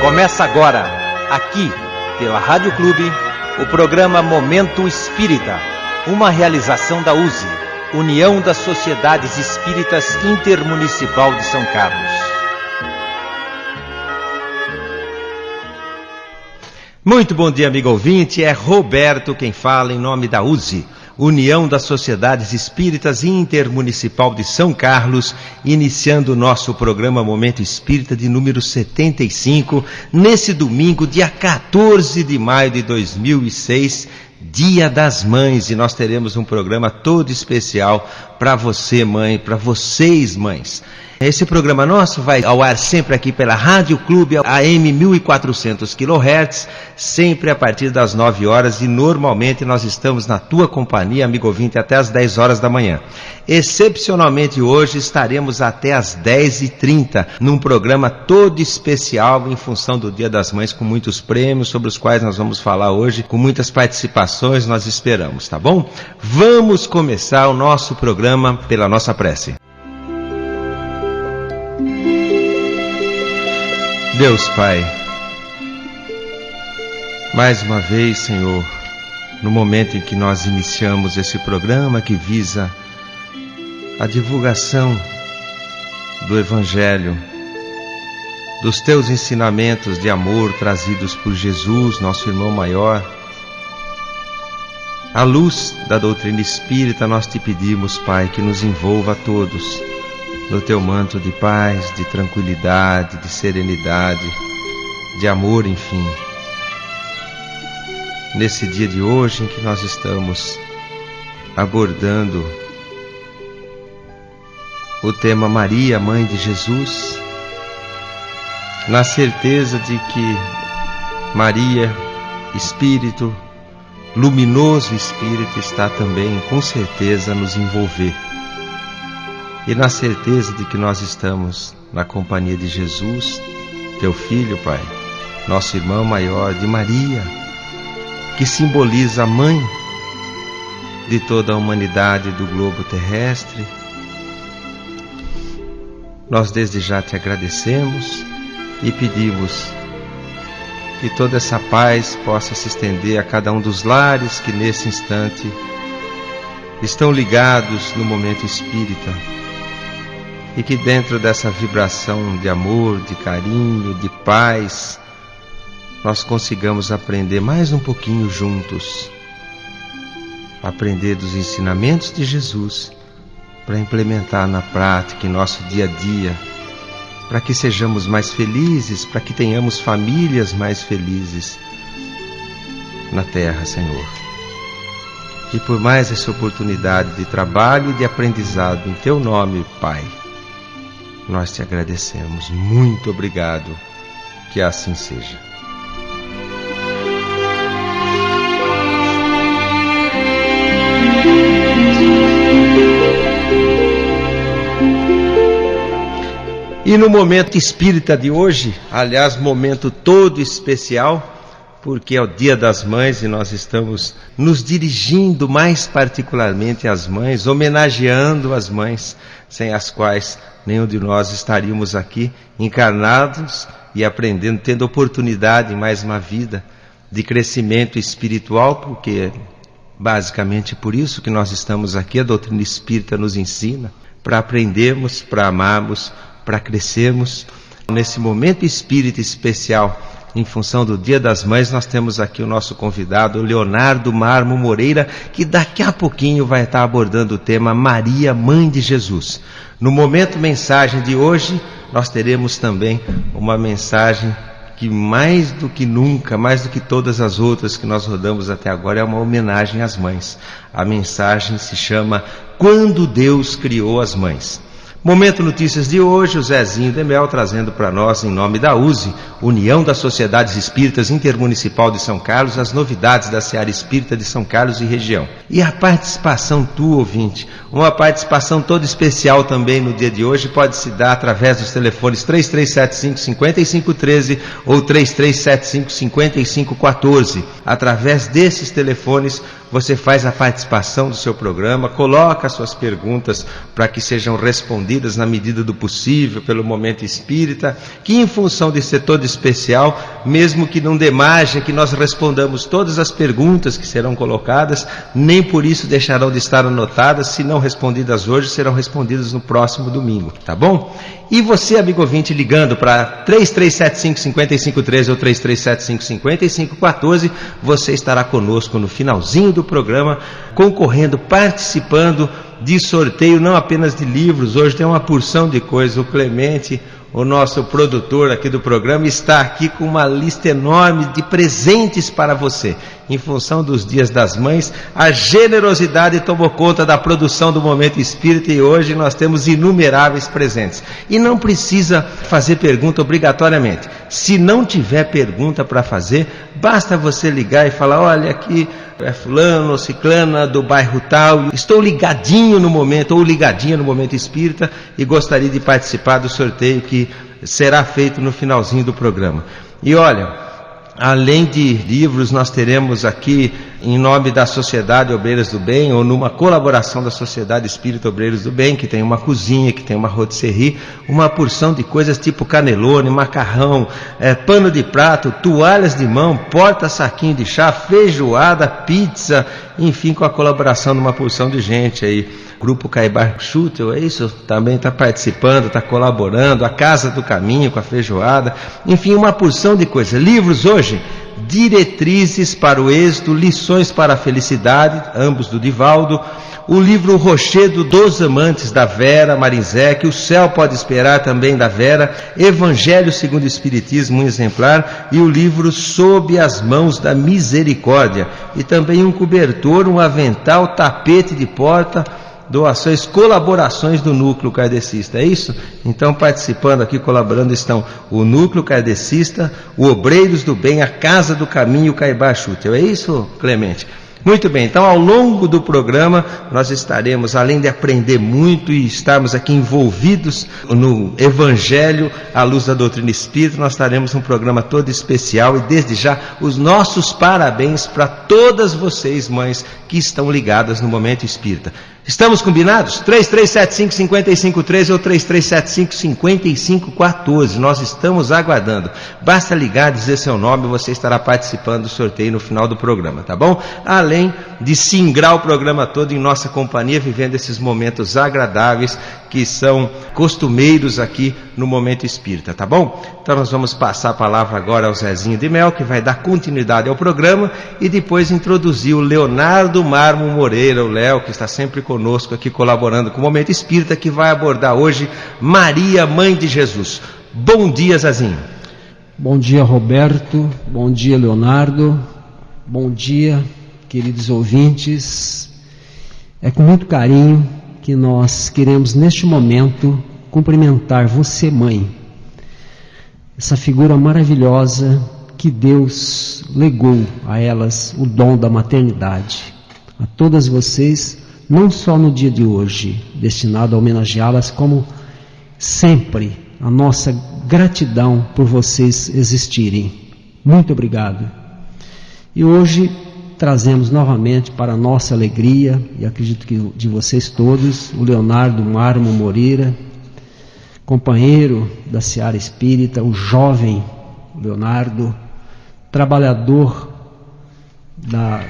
Começa agora, aqui, pela Rádio Clube, o programa Momento Espírita, uma realização da USE, União das Sociedades Espíritas Intermunicipal de São Carlos. Muito bom dia, amigo ouvinte, é Roberto quem fala em nome da USE, União das Sociedades Espíritas Intermunicipal de São Carlos, iniciando o nosso programa Momento Espírita de número 75, nesse domingo, dia 14 de maio de 2006, Dia das Mães, e nós teremos um programa todo especial para você, mãe, para vocês, mães. Esse programa nosso vai ao ar sempre aqui pela Rádio Clube, AM 1400 kHz, sempre a partir das 9 horas, e normalmente nós estamos na tua companhia, amigo ouvinte, até as 10 horas da manhã. Excepcionalmente hoje estaremos até as 10h30, num programa todo especial em função do Dia das Mães, com muitos prêmios, sobre os quais nós vamos falar hoje, com muitas participações, nós esperamos, tá bom? Vamos começar o nosso programa pela nossa prece. Deus Pai, mais uma vez, Senhor, no momento em que nós iniciamos esse programa que visa a divulgação do Evangelho, dos Teus ensinamentos de amor trazidos por Jesus, nosso irmão maior, à luz da doutrina espírita, nós te pedimos, Pai, que nos envolva a todos no teu manto de paz, de tranquilidade, de serenidade, de amor, enfim. Nesse dia de hoje em que nós estamos abordando o tema Maria, Mãe de Jesus, na certeza de que Maria, Espírito, luminoso Espírito, está também, com certeza, a nos envolver. E na certeza de que nós estamos na companhia de Jesus, teu Filho, Pai, nosso irmão maior, de Maria, que simboliza a mãe de toda a humanidade do globo terrestre, nós desde já te agradecemos e pedimos que toda essa paz possa se estender a cada um dos lares que nesse instante estão ligados no momento espírita, e que dentro dessa vibração de amor, de carinho, de paz, nós consigamos aprender mais um pouquinho juntos, aprender dos ensinamentos de Jesus, para implementar na prática, em nosso dia a dia, para que sejamos mais felizes, para que tenhamos famílias mais felizes na terra, Senhor. E por mais essa oportunidade de trabalho e de aprendizado, em teu nome, Pai, nós te agradecemos. Muito obrigado, que assim seja. E no momento espírita de hoje, aliás, momento todo especial, porque é o Dia das Mães e nós estamos nos dirigindo mais particularmente às mães, homenageando as mães, sem as quais nenhum de nós estaríamos aqui encarnados e aprendendo, tendo oportunidade em mais uma vida de crescimento espiritual, porque basicamente por isso que nós estamos aqui, a doutrina espírita nos ensina, para aprendermos, para amarmos, para crescermos. Nesse momento espírita especial, em função do Dia das Mães, nós temos aqui o nosso convidado, Leonardo Marmo Moreira, que daqui a pouquinho vai estar abordando o tema Maria, Mãe de Jesus. No momento mensagem de hoje, nós teremos também uma mensagem que mais do que nunca, mais do que todas as outras que nós rodamos até agora, é uma homenagem às mães. A mensagem se chama Quando Deus Criou as Mães. Momento Notícias de hoje, o Zezinho Demel trazendo para nós, em nome da USE, União das Sociedades Espíritas Intermunicipal de São Carlos, as novidades da Seara Espírita de São Carlos e região. E a participação tua, ouvinte, uma participação toda especial também no dia de hoje, pode se dar através dos telefones 3375-5513 ou 3375-5514. Através desses telefones, você faz a participação do seu programa, coloca as suas perguntas para que sejam respondidas respondidas na medida do possível pelo Momento Espírita, que em função de ser todo especial, mesmo que não dê margem que nós respondamos todas as perguntas que serão colocadas, nem por isso deixarão de estar anotadas. Se não respondidas hoje, serão respondidas no próximo domingo, tá bom? E você, amigo ouvinte, ligando para 3375-5513 ou 3375-5514, você estará conosco no finalzinho do programa, concorrendo, participando de sorteio, não apenas de livros. Hoje tem uma porção de coisas. O Clemente, o nosso produtor aqui do programa, está aqui com uma lista enorme de presentes para você. Em função dos Dias das Mães, a generosidade tomou conta da produção do Momento Espírita e hoje nós temos inumeráveis presentes. E não precisa fazer pergunta obrigatoriamente. Se não tiver pergunta para fazer, basta você ligar e falar: olha, aqui é fulano ou ciclana do bairro tal, estou ligadinho no momento ou ligadinha no Momento Espírita e gostaria de participar do sorteio que será feito no finalzinho do programa. E olha, além de livros, nós teremos aqui, em nome da Sociedade Obreiras do Bem, ou numa colaboração da Sociedade Espírita Obreiros do Bem, que tem uma cozinha, que tem uma rotisserie, uma porção de coisas tipo canelone, macarrão, pano de prato, toalhas de mão, porta-saquinho de chá, feijoada, pizza, enfim, com a colaboração de uma porção de gente aí. Grupo Caibar Schutel, é isso? Também está participando, está colaborando. A Casa do Caminho com a feijoada. Enfim, uma porção de coisas. Livros hoje: Diretrizes para o Êxito, Lições para a Felicidade, ambos do Divaldo. O livro Rochedo dos Amantes, da Vera Marinzec. O Céu Pode Esperar, também da Vera. Evangelho segundo o Espiritismo, um exemplar. E o livro Sob as Mãos da Misericórdia. E também um cobertor, um avental, tapete de porta, doações, colaborações do Núcleo Kardecista, é isso? Então, participando aqui, colaborando, estão o Núcleo Kardecista, o Obreiros do Bem, a Casa do Caminho e o Caibar Schutel, é isso, Clemente? Muito bem, então ao longo do programa nós estaremos, além de aprender muito e estarmos aqui envolvidos no Evangelho à luz da doutrina espírita, nós estaremos num programa todo especial. E desde já os nossos parabéns para todas vocês, mães, que estão ligadas no Momento Espírita. Estamos combinados? 3375-5513 ou 3375-5514. Nós estamos aguardando. Basta ligar, dizer seu nome, você estará participando do sorteio no final do programa, tá bom? Além de singrar o programa todo em nossa companhia, vivendo esses momentos agradáveis que são costumeiros aqui no Momento Espírita, tá bom? Então nós vamos passar a palavra agora ao Zezinho de Mel, que vai dar continuidade ao programa e depois introduzir o Leonardo Marmo Moreira, o Léo, que está sempre conosco aqui colaborando com o Momento Espírita, que vai abordar hoje Maria, Mãe de Jesus. Bom dia, Zezinho. Bom dia, Roberto. Bom dia, Leonardo. Bom dia, queridos ouvintes. É com muito carinho que nós queremos neste momento cumprimentar você, mãe, essa figura maravilhosa que Deus legou a elas o dom da maternidade. A todas vocês, não só no dia de hoje, destinado a homenageá-las, como sempre, a nossa gratidão por vocês existirem. Muito obrigado. E hoje trazemos novamente para a nossa alegria, e acredito que de vocês todos, o Leonardo Marmo Moreira, companheiro da Seara Espírita, o jovem Leonardo, trabalhador da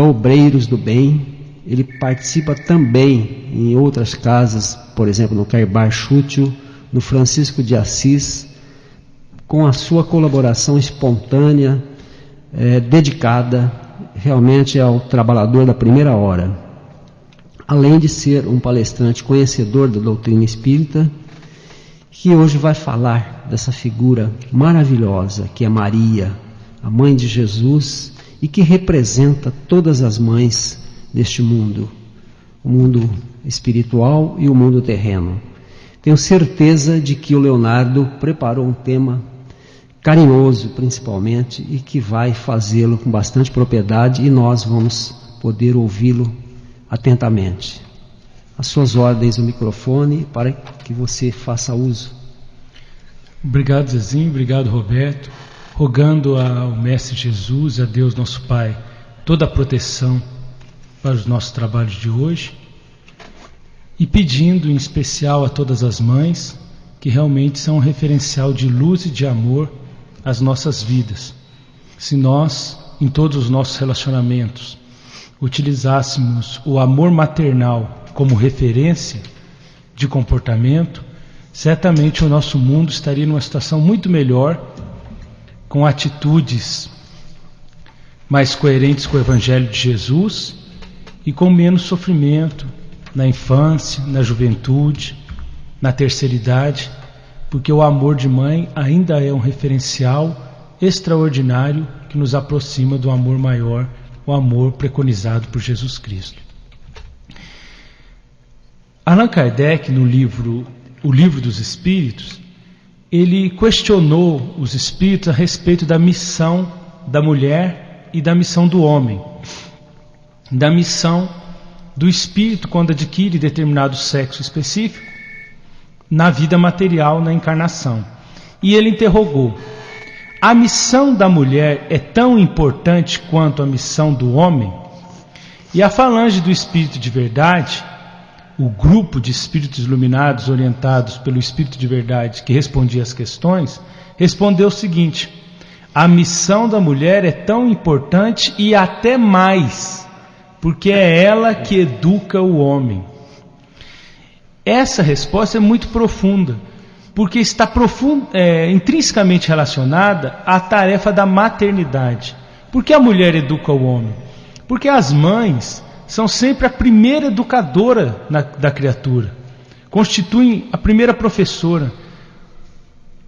Obreiros do Bem. Ele participa também em outras casas, por exemplo, no Caibar Schutel, no Francisco de Assis, com a sua colaboração espontânea, dedicada realmente ao trabalhador da primeira hora. Além de ser um palestrante conhecedor da doutrina espírita, que hoje vai falar dessa figura maravilhosa que é Maria, a Mãe de Jesus, e que representa todas as mães deste mundo, o mundo espiritual e o mundo terreno. Tenho certeza de que o Leonardo preparou um tema carinhoso, principalmente, e que vai fazê-lo com bastante propriedade, e nós vamos poder ouvi-lo atentamente. As suas ordens, o microfone, para que você faça uso. Obrigado, Zezinho, obrigado, Roberto. Rogando ao Mestre Jesus, a Deus nosso Pai, toda a proteção para os nossos trabalhos de hoje. e pedindo em especial a todas as mães que realmente são um referencial de luz e de amor às nossas vidas. Se nós, em todos os nossos relacionamentos, utilizássemos o amor maternal como referência de comportamento, certamente o nosso mundo estaria numa situação muito melhor, com atitudes mais coerentes com o Evangelho de Jesus e com menos sofrimento na infância, na juventude, na terceira idade, porque o amor de mãe ainda é um referencial extraordinário que nos aproxima do amor maior, o amor preconizado por Jesus Cristo. Allan Kardec, no livro O Livro dos Espíritos, ele questionou os espíritos a respeito da missão da mulher e da missão do homem, da missão do espírito quando adquire determinado sexo específico na vida material, na encarnação. E ele interrogou: a missão da mulher é tão importante quanto a missão do homem? E a falange do Espírito de Verdade, o grupo de espíritos iluminados orientados pelo Espírito de Verdade que respondia às questões, respondeu o seguinte: a missão da mulher é tão importante e até mais, porque é ela que educa o homem. Essa resposta é muito profunda, porque está intrinsecamente relacionada à tarefa da maternidade. Por que a mulher educa o homem? Porque as mães são sempre a primeira educadora da criatura, constituem a primeira professora,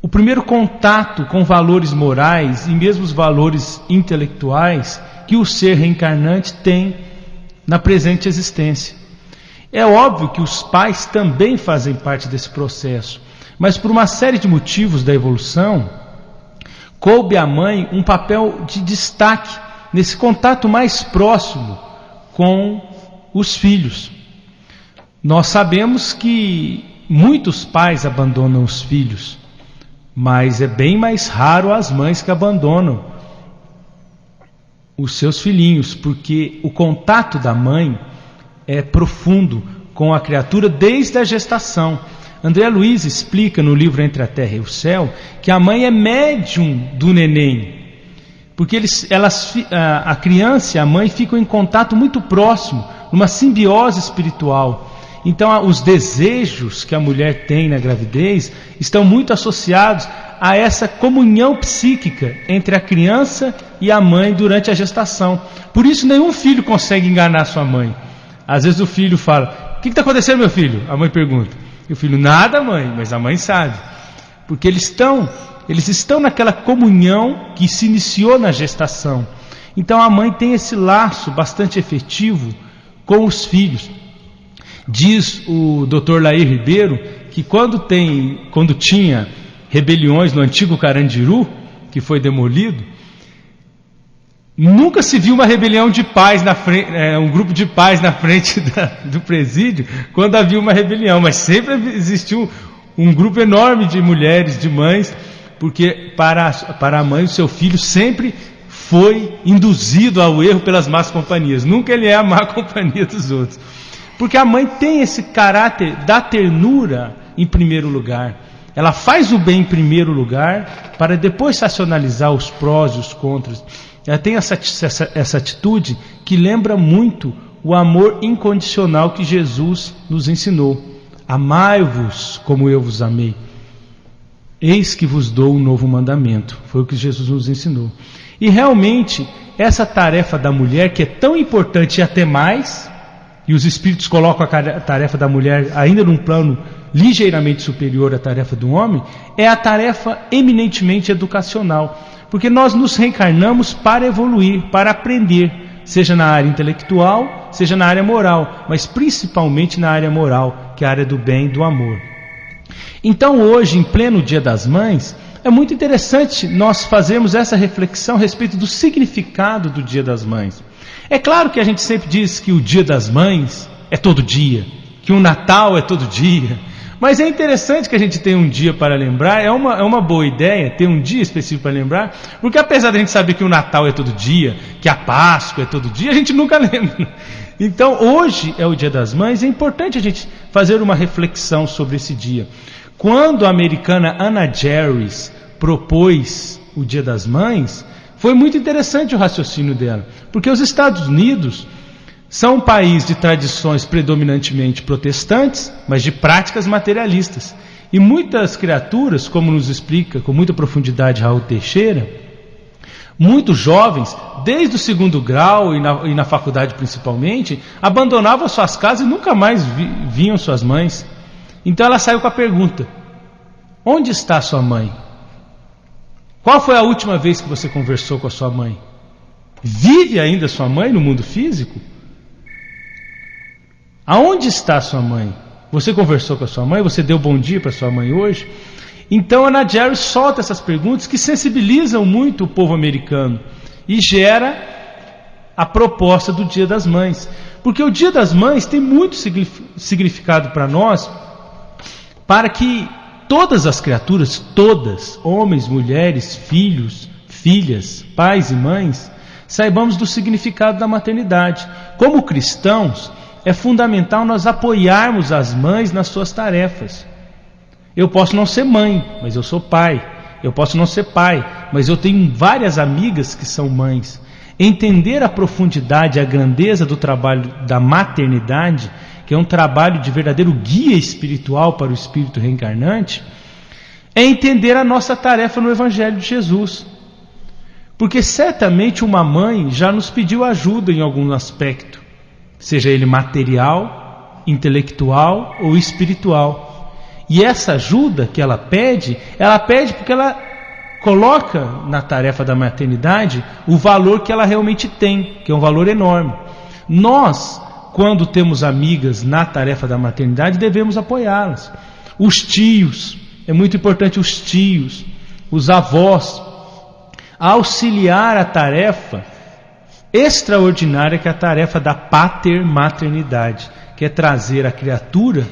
o primeiro contato com valores morais e mesmo os valores intelectuais que o ser reencarnante tem na presente existência. É óbvio que os pais também fazem parte desse processo, mas por uma série de motivos da evolução, coube à mãe um papel de destaque nesse contato mais próximo com os filhos. Nós sabemos que muitos pais abandonam os filhos, mas é bem mais raro as mães que abandonam os seus filhinhos, porque o contato da mãe é profundo com a criatura desde a gestação. André Luiz explica no livro Entre a Terra e o Céu que a mãe é médium do neném, porque a criança e a mãe ficam em contato muito próximo, numa simbiose espiritual. Então os desejos que a mulher tem na gravidez estão muito associados a essa comunhão psíquica entre a criança e a mãe durante a gestação. Por isso nenhum filho consegue enganar sua mãe. Às vezes o filho fala: o que está acontecendo, meu filho? A mãe pergunta. E o filho: nada, mãe. Mas a mãe sabe, porque eles estão naquela comunhão que se iniciou na gestação. Então a mãe tem esse laço bastante efetivo com os filhos. Diz o Dr. Lair Ribeiro que quando tinha rebeliões no antigo Carandiru, que foi demolido, nunca se viu uma rebelião de pais na frente, um grupo de pais na frente do presídio, quando havia uma rebelião, mas sempre existiu um grupo enorme de mulheres, de mães, porque para a mãe o seu filho sempre foi induzido ao erro pelas más companhias, nunca ele é a má companhia dos outros, porque a mãe tem esse caráter da ternura em primeiro lugar. Ela faz o bem em primeiro lugar para depois racionalizar os prós e os contras. Ela tem essa atitude que lembra muito o amor incondicional que Jesus nos ensinou. Amai-vos como eu vos amei. Eis que vos dou um novo mandamento. Foi o que Jesus nos ensinou. E realmente, essa tarefa da mulher, que é tão importante e até mais, e os espíritos colocam a tarefa da mulher ainda num plano ligeiramente superior à tarefa do homem, é a tarefa eminentemente educacional. Porque nós nos reencarnamos para evoluir, para aprender, seja na área intelectual, seja na área moral, mas principalmente na área moral, que é a área do bem e do amor. Então hoje, em pleno Dia das Mães, é muito interessante nós fazermos essa reflexão a respeito do significado do Dia das Mães. É claro que a gente sempre diz que o Dia das Mães é todo dia, que o Natal é todo dia, mas é interessante que a gente tenha um dia para lembrar. É uma boa ideia ter um dia específico para lembrar, porque apesar de a gente saber que o Natal é todo dia, que a Páscoa é todo dia, a gente nunca lembra. Então, hoje é o Dia das Mães, é importante a gente fazer uma reflexão sobre esse dia. Quando a americana Anna Jarvis propôs o Dia das Mães, foi muito interessante o raciocínio dela, porque os Estados Unidos são um país de tradições predominantemente protestantes, mas de práticas materialistas. E muitas criaturas, como nos explica com muita profundidade Raul Teixeira, muitos jovens, desde o 2º grau e na faculdade principalmente, abandonavam suas casas e nunca mais viam suas mães. Então ela saiu com a pergunta: onde está sua mãe? Qual foi a última vez que você conversou com a sua mãe? Vive ainda sua mãe no mundo físico? Aonde está sua mãe? Você conversou com a sua mãe? Você deu bom dia para sua mãe hoje? Então a Anna Jarvis solta essas perguntas que sensibilizam muito o povo americano e gera a proposta do Dia das Mães. Porque o Dia das Mães tem muito significado para nós, para que todas as criaturas, todas, homens, mulheres, filhos, filhas, pais e mães, saibamos do significado da maternidade. Como cristãos, é fundamental nós apoiarmos as mães nas suas tarefas. Eu posso não ser mãe, mas eu sou pai. Eu posso não ser pai, mas eu tenho várias amigas que são mães. Entender a profundidade, a grandeza do trabalho da maternidade, que é um trabalho de verdadeiro guia espiritual para o espírito reencarnante, é entender a nossa tarefa no Evangelho de Jesus. Porque certamente uma mãe já nos pediu ajuda em algum aspecto, seja ele material, intelectual ou espiritual. E essa ajuda que ela pede porque ela coloca na tarefa da maternidade o valor que ela realmente tem, que é um valor enorme. Nós, quando temos amigas na tarefa da maternidade, devemos apoiá-las. Os tios, é muito importante os tios, os avós, auxiliar a tarefa extraordinária que é a tarefa da patermaternidade, que é trazer a criatura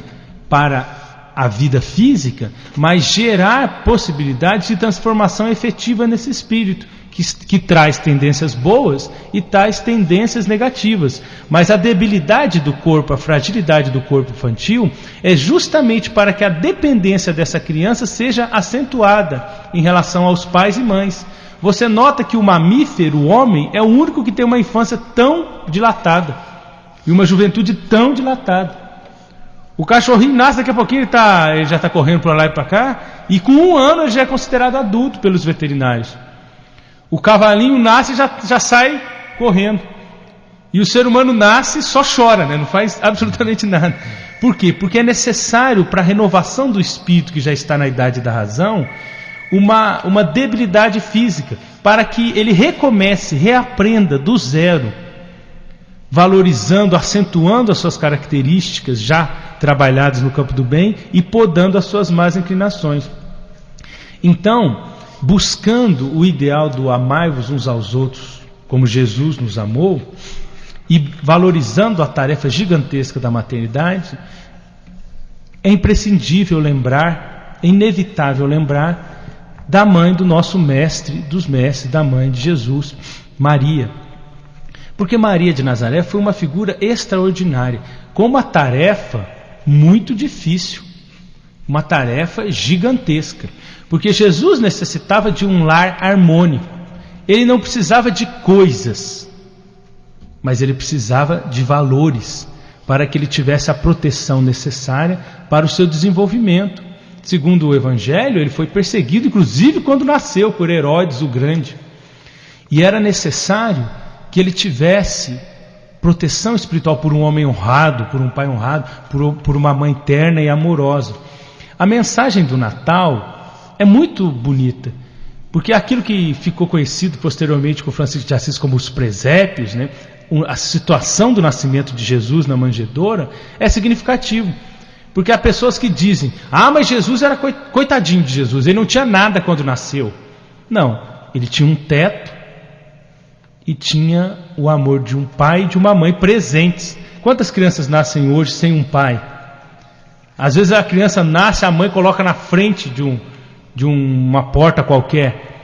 para a vida física, mas gerar possibilidades de transformação efetiva nesse espírito, que traz tendências boas e tais tendências negativas. Mas a debilidade do corpo, a fragilidade do corpo infantil, é justamente para que a dependência dessa criança seja acentuada em relação aos pais e mães. Você nota que o mamífero, o homem, é o único que tem uma infância tão dilatada e uma juventude tão dilatada. O cachorrinho nasce, daqui a pouquinho ele já está correndo para lá e para cá, e com 1 ano ele já é considerado adulto pelos veterinários. O cavalinho nasce e já sai correndo. E o ser humano nasce e só chora, né? Não faz absolutamente nada. Por quê? Porque é necessário para a renovação do espírito que já está na idade da razão, uma debilidade física, para que ele recomece, reaprenda do zero, valorizando, acentuando as suas características já trabalhadas no campo do bem e podando as suas más inclinações. Então, buscando o ideal do amai-vos uns aos outros, como Jesus nos amou, e valorizando a tarefa gigantesca da maternidade, é imprescindível lembrar, é inevitável lembrar da mãe do nosso mestre, dos mestres, da mãe de Jesus, Maria. Porque Maria de Nazaré foi uma figura extraordinária, com uma tarefa muito difícil, uma tarefa gigantesca. Porque Jesus necessitava de um lar harmônico. Ele não precisava de coisas, mas ele precisava de valores, para que ele tivesse a proteção necessária para o seu desenvolvimento. Segundo o Evangelho, ele foi perseguido, inclusive quando nasceu, por Herodes o Grande. E era necessário que ele tivesse proteção espiritual por um homem honrado, por um pai honrado, por uma mãe terna e amorosa. A mensagem do Natal é muito bonita, porque aquilo que ficou conhecido posteriormente com Francisco de Assis como os presépios, né, a situação do nascimento de Jesus na manjedoura, é significativo. Porque há pessoas que dizem: ah, mas Jesus era coitadinho de Jesus, ele não tinha nada quando nasceu. Não, ele tinha um teto e tinha o amor de um pai e de uma mãe presentes. Quantas crianças nascem hoje sem um pai? Às vezes a criança nasce, a mãe coloca na frente de uma porta qualquer.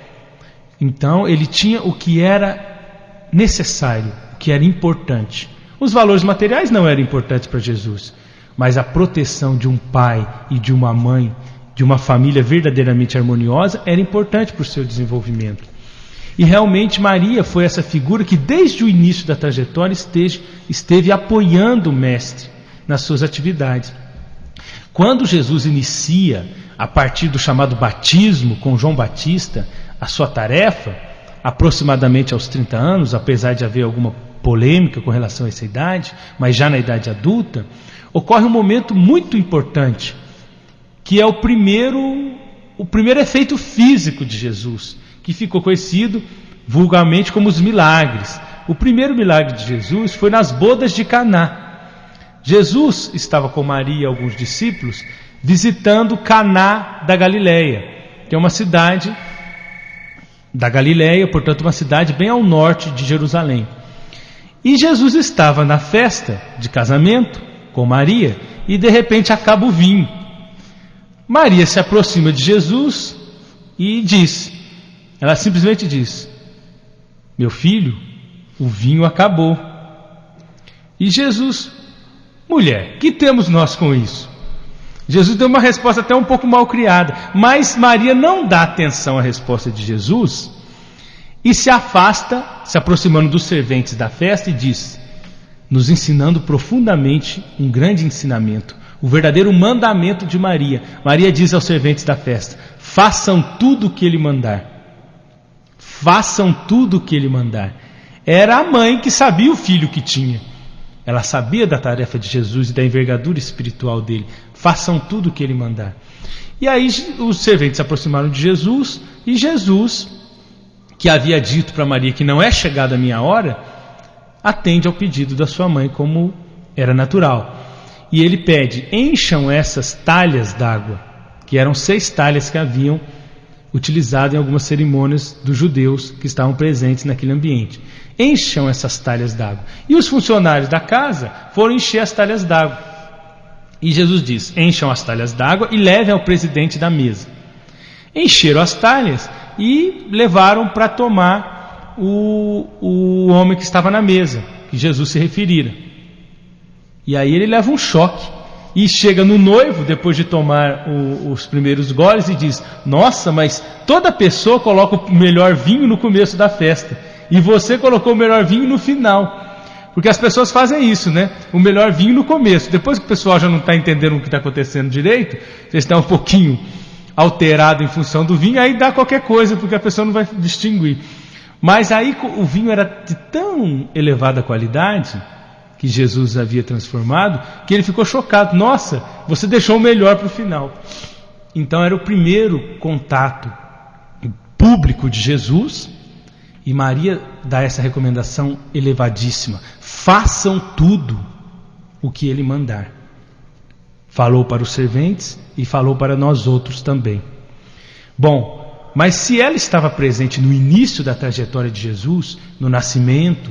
Então ele tinha o que era necessário, o que era importante. Os valores materiais não eram importantes para Jesus, mas a proteção de um pai e de uma mãe, de uma família verdadeiramente harmoniosa, era importante para o seu desenvolvimento. E realmente Maria foi essa figura que desde o início da trajetória esteve apoiando o Mestre nas suas atividades. Quando Jesus inicia, a partir do chamado batismo com João Batista, a sua tarefa, aproximadamente aos 30 anos, apesar de haver alguma polêmica com relação a essa idade, mas já na idade adulta, ocorre um momento muito importante, que é o primeiro efeito físico de Jesus, que ficou conhecido vulgarmente como os milagres. O primeiro milagre de Jesus foi nas bodas de Caná. Jesus estava com Maria e alguns discípulos visitando Caná da Galileia, que é uma cidade da Galileia, portanto uma cidade bem ao norte de Jerusalém. E Jesus estava na festa de casamento com Maria e de repente acaba o vinho. Maria se aproxima de Jesus e ela simplesmente diz: meu filho, o vinho acabou. E Jesus: mulher, que temos nós com isso? Jesus deu uma resposta até um pouco mal criada, mas Maria não dá atenção à resposta de Jesus e se afasta, se aproximando dos serventes da festa, e diz, nos ensinando profundamente um grande ensinamento, o verdadeiro mandamento de Maria. Maria diz aos serventes da festa: façam tudo o que ele mandar. Façam tudo o que ele mandar. Era a mãe que sabia o filho que tinha. Ela sabia da tarefa de Jesus e da envergadura espiritual dele. Façam tudo o que ele mandar. E aí os serventes se aproximaram de Jesus, e Jesus, que havia dito para Maria que não é chegada a minha hora, atende ao pedido da sua mãe, como era natural. E ele pede: encham essas talhas d'água, que eram 6 talhas que haviam utilizado em algumas cerimônias dos judeus que estavam presentes naquele ambiente. Encham essas talhas d'água. E os funcionários da casa foram encher as talhas d'água. E Jesus diz: encham as talhas d'água e levem ao presidente da mesa. Encheram as talhas e levaram para tomar o homem que estava na mesa, que Jesus se referira. E aí ele leva um choque e chega no noivo, depois de tomar os primeiros goles, e diz: nossa, mas toda pessoa coloca o melhor vinho no começo da festa, e você colocou o melhor vinho no final. Porque as pessoas fazem isso, né? O melhor vinho no começo. Depois que o pessoal já não está entendendo o que está acontecendo direito, você está um pouquinho alterado em função do vinho, aí dá qualquer coisa, porque a pessoa não vai distinguir. Mas aí o vinho era de tão elevada qualidade, que Jesus havia transformado, que ele ficou chocado. Nossa, você deixou o melhor para o final. Então era o primeiro contato público de Jesus, e Maria dá essa recomendação elevadíssima: façam tudo o que ele mandar. Falou para os serventes e falou para nós outros também. Bom, mas se ela estava presente no início da trajetória de Jesus, no nascimento,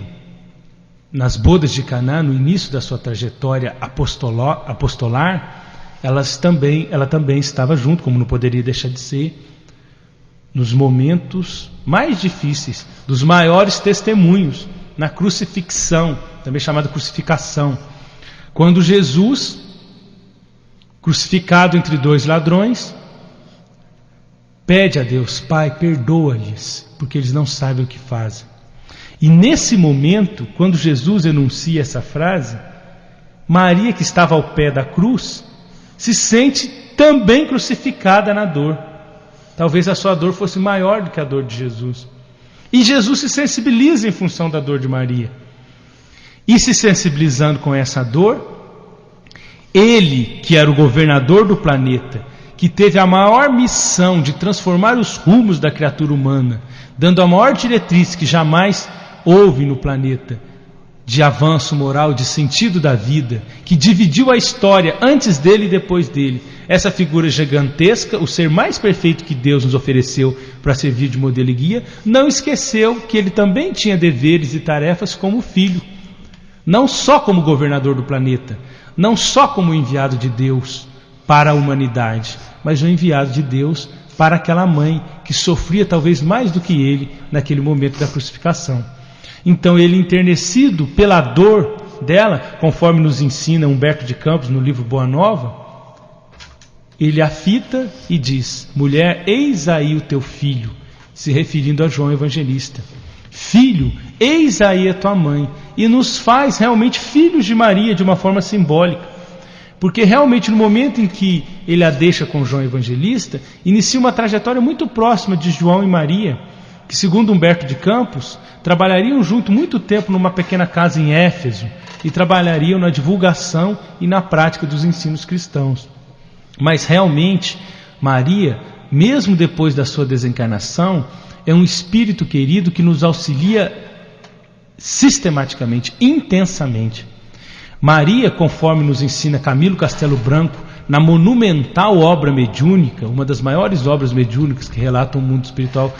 nas bodas de Caná, no início da sua trajetória apostolar, ela também estava junto, como não poderia deixar de ser, nos momentos mais difíceis, dos maiores testemunhos, na crucifixão, também chamada crucificação, quando Jesus, crucificado entre 2 ladrões, pede a Deus: Pai, perdoa-lhes, porque eles não sabem o que fazem. E nesse momento, quando Jesus enuncia essa frase, Maria, que estava ao pé da cruz, se sente também crucificada na dor. Talvez a sua dor fosse maior do que a dor de Jesus. E Jesus se sensibiliza em função da dor de Maria. E se sensibilizando com essa dor, ele, que era o governador do planeta, que teve a maior missão de transformar os rumos da criatura humana, dando a maior diretriz que jamais houve no planeta, de avanço moral, de sentido da vida, que dividiu a história antes dele e depois dele, essa figura gigantesca, o ser mais perfeito que Deus nos ofereceu para servir de modelo e guia, não esqueceu que ele também tinha deveres e tarefas como filho, não só como governador do planeta, não só como enviado de Deus para a humanidade, mas o enviado de Deus para aquela mãe que sofria talvez mais do que ele naquele momento da crucificação. Então ele, enternecido pela dor dela, conforme nos ensina Humberto de Campos no livro Boa Nova, ele a fita e diz: mulher, eis aí o teu filho, se referindo a João Evangelista. Filho, eis aí a tua mãe. E nos faz realmente filhos de Maria de uma forma simbólica. Porque realmente no momento em que ele a deixa com João Evangelista, inicia uma trajetória muito próxima de João e Maria, que segundo Humberto de Campos, trabalhariam junto muito tempo numa pequena casa em Éfeso e trabalhariam na divulgação e na prática dos ensinos cristãos. Mas realmente Maria, mesmo depois da sua desencarnação, é um espírito querido que nos auxilia sistematicamente, intensamente. Maria, conforme nos ensina Camilo Castelo Branco, na monumental obra mediúnica, uma das maiores obras mediúnicas que relatam o mundo espiritual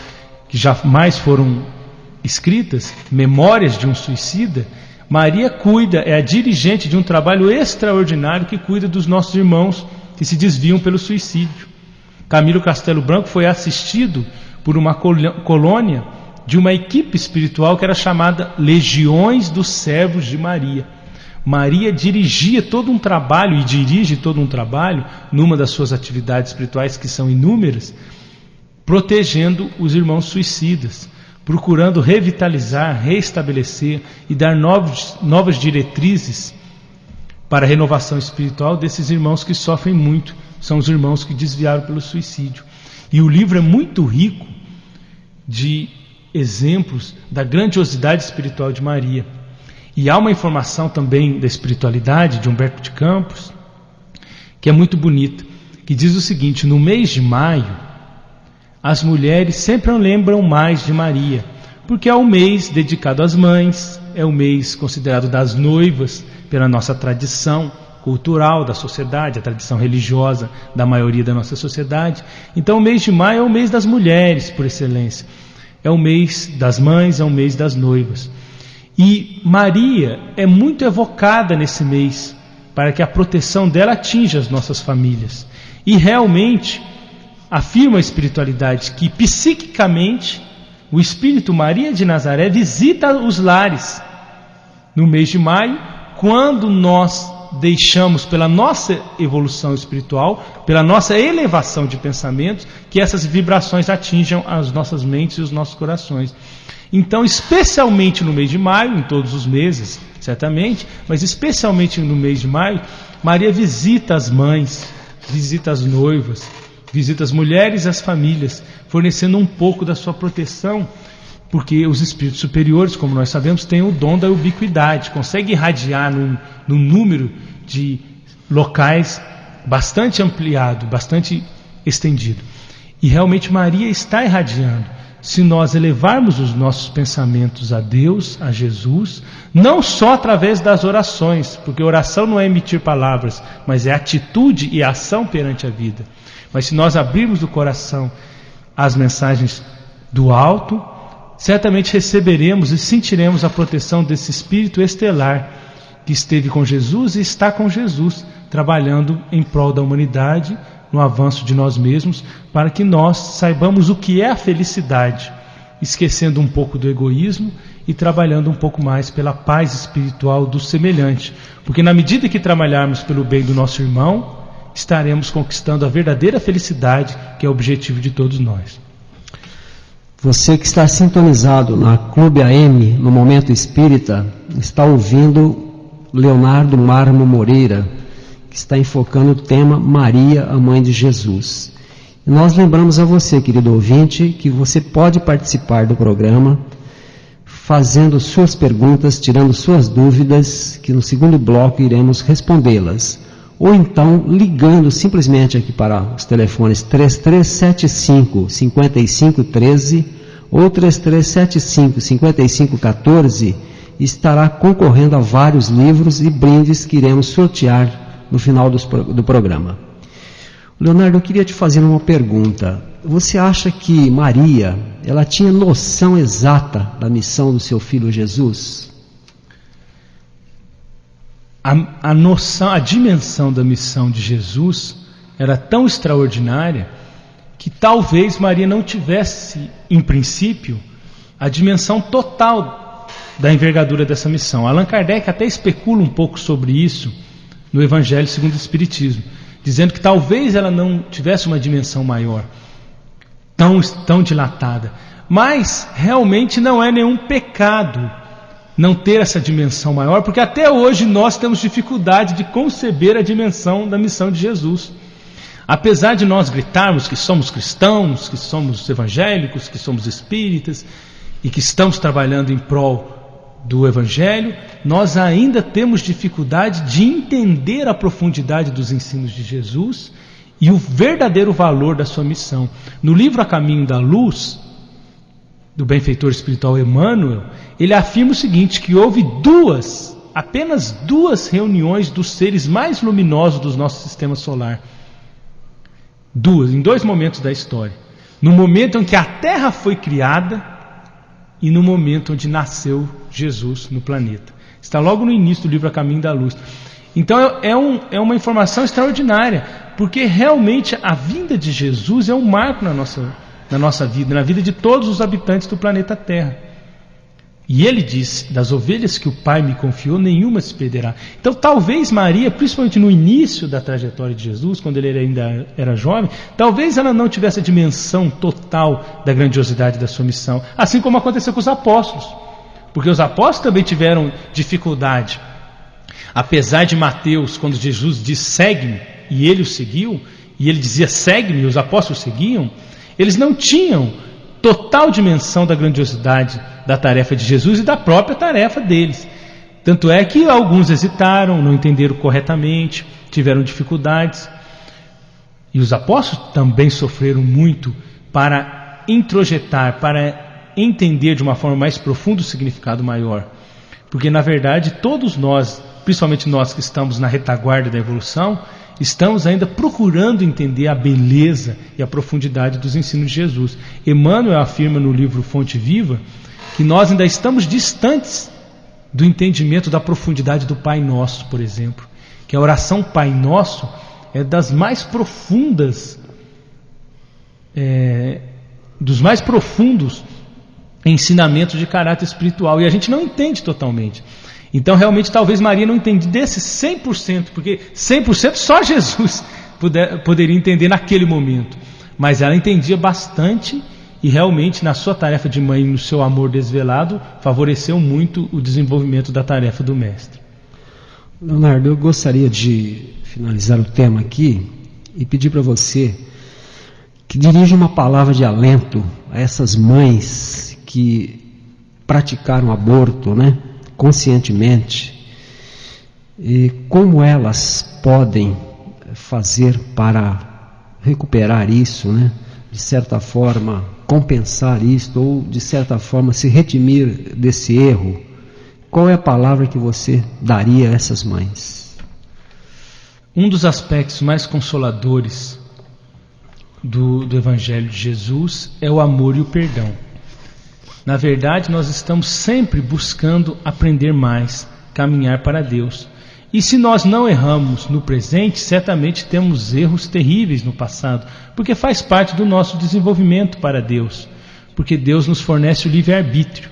que jamais foram escritas, Memórias de um Suicida, Maria cuida, é a dirigente de um trabalho extraordinário que cuida dos nossos irmãos que se desviam pelo suicídio. Camilo Castelo Branco foi assistido por uma colônia de uma equipe espiritual que era chamada Legiões dos Servos de Maria. Maria dirigia todo um trabalho e dirige todo um trabalho numa das suas atividades espirituais, que são inúmeras, protegendo os irmãos suicidas, procurando revitalizar, restabelecer e dar novas diretrizes para a renovação espiritual desses irmãos que sofrem muito, são os irmãos que desviaram pelo suicídio. E o livro é muito rico de exemplos da grandiosidade espiritual de Maria. E há uma informação também da espiritualidade de Humberto de Campos, que é muito bonita, que diz o seguinte: no mês de maio, as mulheres sempre lembram mais de Maria, porque é o mês dedicado às mães, é o mês considerado das noivas, pela nossa tradição cultural da sociedade, a tradição religiosa da maioria da nossa sociedade. Então o mês de maio é o mês das mulheres, por excelência. É o mês das mães, é o mês das noivas. E Maria é muito evocada nesse mês, para que a proteção dela atinja as nossas famílias. E realmente, afirma a espiritualidade que psiquicamente, o Espírito Maria de Nazaré visita os lares no mês de maio, quando nós deixamos, pela nossa evolução espiritual, pela nossa elevação de pensamentos, que essas vibrações atinjam as nossas mentes e os nossos corações. Então, especialmente no mês de maio, em todos os meses, certamente, mas especialmente no mês de maio, Maria visita as mães, visita as noivas, visita as mulheres e as famílias, fornecendo um pouco da sua proteção, porque os espíritos superiores, como nós sabemos, têm o dom da ubiquidade, conseguem irradiar num número de locais bastante ampliado, bastante estendido. E realmente Maria está irradiando. Se nós elevarmos os nossos pensamentos a Deus, a Jesus, não só através das orações, porque oração não é emitir palavras, mas é atitude e ação perante a vida. Mas se nós abrirmos o coração às mensagens do alto, certamente receberemos e sentiremos a proteção desse Espírito estelar que esteve com Jesus e está com Jesus, trabalhando em prol da humanidade, no avanço de nós mesmos, para que nós saibamos o que é a felicidade, esquecendo um pouco do egoísmo e trabalhando um pouco mais pela paz espiritual do semelhante. Porque na medida que trabalharmos pelo bem do nosso irmão, estaremos conquistando a verdadeira felicidade, que é o objetivo de todos nós. Você que está sintonizado na Clube AM, no Momento Espírita, está ouvindo Leonardo Marmo Moreira, que está enfocando o tema Maria, a Mãe de Jesus. E nós lembramos a você, querido ouvinte, que você pode participar do programa fazendo suas perguntas, tirando suas dúvidas, que no segundo bloco iremos respondê-las. Ou então ligando simplesmente aqui para os telefones 3375-5513 ou 3375-5514, estará concorrendo a vários livros e brindes que iremos sortear no final do programa. Leonardo, eu queria te fazer uma pergunta. Você acha que Maria, ela tinha noção exata da missão do seu filho Jesus? A noção, a dimensão da missão de Jesus era tão extraordinária que talvez Maria não tivesse, em princípio, a dimensão total da envergadura dessa missão. Allan Kardec até especula um pouco sobre isso no Evangelho segundo o Espiritismo, dizendo que talvez ela não tivesse uma dimensão maior, tão dilatada, mas realmente não é nenhum pecado não ter essa dimensão maior, porque até hoje nós temos dificuldade de conceber a dimensão da missão de Jesus. Apesar de nós gritarmos que somos cristãos, que somos evangélicos, que somos espíritas e que estamos trabalhando em prol do Evangelho, nós ainda temos dificuldade de entender a profundidade dos ensinos de Jesus e o verdadeiro valor da sua missão. No livro A Caminho da Luz, do benfeitor espiritual Emmanuel, ele afirma o seguinte, que houve apenas duas reuniões dos seres mais luminosos do nosso sistema solar. Em dois momentos da história. No momento em que a Terra foi criada e no momento onde nasceu Jesus no planeta. Está logo no início do livro A Caminho da Luz. Então é uma informação extraordinária, porque realmente a vinda de Jesus é um marco na nossa vida, na vida de todos os habitantes do planeta Terra. E ele diz, das ovelhas que o Pai me confiou, nenhuma se perderá. Então talvez Maria, principalmente no início da trajetória de Jesus, quando ele ainda era jovem, talvez ela não tivesse a dimensão total da grandiosidade da sua missão, assim como aconteceu com os apóstolos, porque os apóstolos também tiveram dificuldade. Apesar de Mateus, quando Jesus diz segue-me, e ele o seguiu, e ele dizia segue-me, e os apóstolos seguiam, eles não tinham total dimensão da grandiosidade da tarefa de Jesus e da própria tarefa deles. Tanto é que alguns hesitaram, não entenderam corretamente, tiveram dificuldades. E os apóstolos também sofreram muito para introjetar, para entender de uma forma mais profunda o significado maior. Porque, na verdade, todos nós, principalmente nós que estamos na retaguarda da evolução, estamos ainda procurando entender a beleza e a profundidade dos ensinos de Jesus. Emmanuel afirma no livro Fonte Viva que nós ainda estamos distantes do entendimento da profundidade do Pai Nosso, por exemplo. Que a oração Pai Nosso é das mais profundas, dos mais profundos ensinamentos de caráter espiritual. E a gente não entende totalmente. Então realmente talvez Maria não entendesse 100%, porque 100% só Jesus poderia entender naquele momento. Mas ela entendia bastante e realmente na sua tarefa de mãe, no seu amor desvelado, favoreceu muito o desenvolvimento da tarefa do mestre. Leonardo, eu gostaria de finalizar o tema aqui e pedir para você que dirija uma palavra de alento a essas mães que praticaram aborto, conscientemente, e como elas podem fazer para recuperar isso, de certa forma compensar isso, ou de certa forma se redimir desse erro. Qual é a palavra que você daria a essas mães? Um dos aspectos mais consoladores do Evangelho de Jesus é o amor e o perdão. Na verdade, nós estamos sempre buscando aprender mais, caminhar para Deus. E se nós não erramos no presente, certamente temos erros terríveis no passado, porque faz parte do nosso desenvolvimento para Deus, porque Deus nos fornece o livre-arbítrio.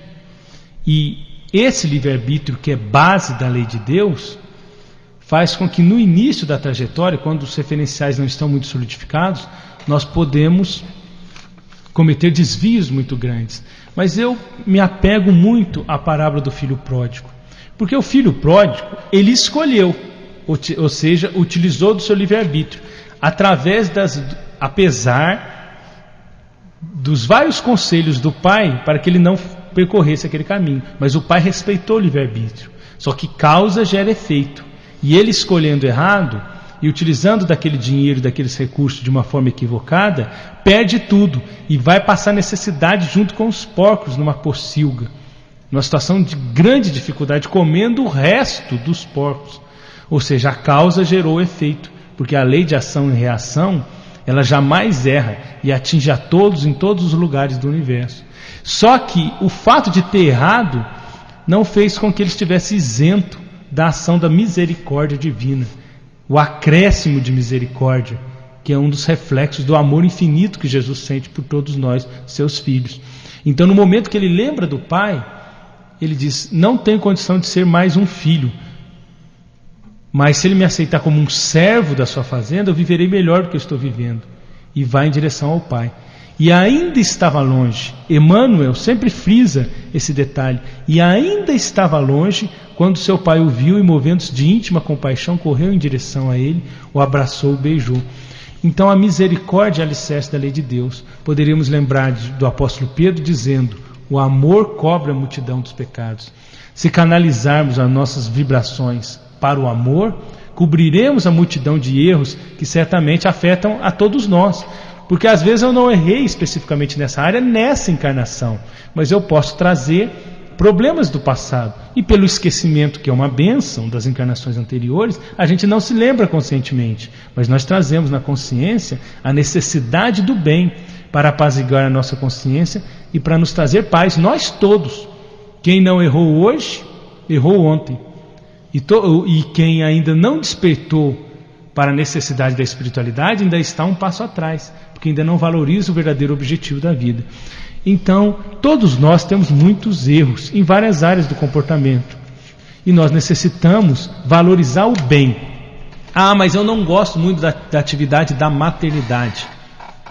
E esse livre-arbítrio, que é base da lei de Deus, faz com que no início da trajetória, quando os referenciais não estão muito solidificados, nós podemos cometer desvios muito grandes. Mas eu me apego muito à parábola do filho pródigo, porque o filho pródigo, ele escolheu, ou seja, utilizou do seu livre-arbítrio, apesar dos vários conselhos do pai para que ele não percorresse aquele caminho, mas o pai respeitou o livre-arbítrio. Só que causa gera efeito, e ele escolhendo errado e utilizando daquele dinheiro, daqueles recursos de uma forma equivocada, perde tudo e vai passar necessidade junto com os porcos numa pocilga, numa situação de grande dificuldade, comendo o resto dos porcos. Ou seja, a causa gerou o efeito, porque a lei de ação e reação, ela jamais erra e atinge a todos em todos os lugares do universo. Só que o fato de ter errado não fez com que ele estivesse isento da ação da misericórdia divina, o acréscimo de misericórdia, que é um dos reflexos do amor infinito que Jesus sente por todos nós, seus filhos. Então, no momento que ele lembra do Pai, ele diz: não tenho condição de ser mais um filho, mas se ele me aceitar como um servo da sua fazenda, eu viverei melhor do que eu estou vivendo. E vai em direção ao pai. E ainda estava longe. Emmanuel sempre frisa esse detalhe. E ainda estava longe quando seu pai o viu e, movendo-se de íntima compaixão, correu em direção a ele, o abraçou e beijou. Então a misericórdia é alicerce da lei de Deus. Poderíamos lembrar do apóstolo Pedro dizendo: o amor cobre a multidão dos pecados. Se canalizarmos as nossas vibrações para o amor, cobriremos a multidão de erros que certamente afetam a todos nós. Porque às vezes eu não errei especificamente nessa área, nessa encarnação, mas eu posso trazer problemas do passado. E pelo esquecimento, que é uma bênção das encarnações anteriores, a gente não se lembra conscientemente. Mas nós trazemos na consciência a necessidade do bem para apaziguar a nossa consciência e para nos trazer paz, nós todos. Quem não errou hoje, errou ontem. E quem ainda não despertou para a necessidade da espiritualidade ainda está um passo atrás, porque ainda não valoriza o verdadeiro objetivo da vida. Então, todos nós temos muitos erros em várias áreas do comportamento. E nós necessitamos valorizar o bem. Ah, mas eu não gosto muito da atividade da maternidade.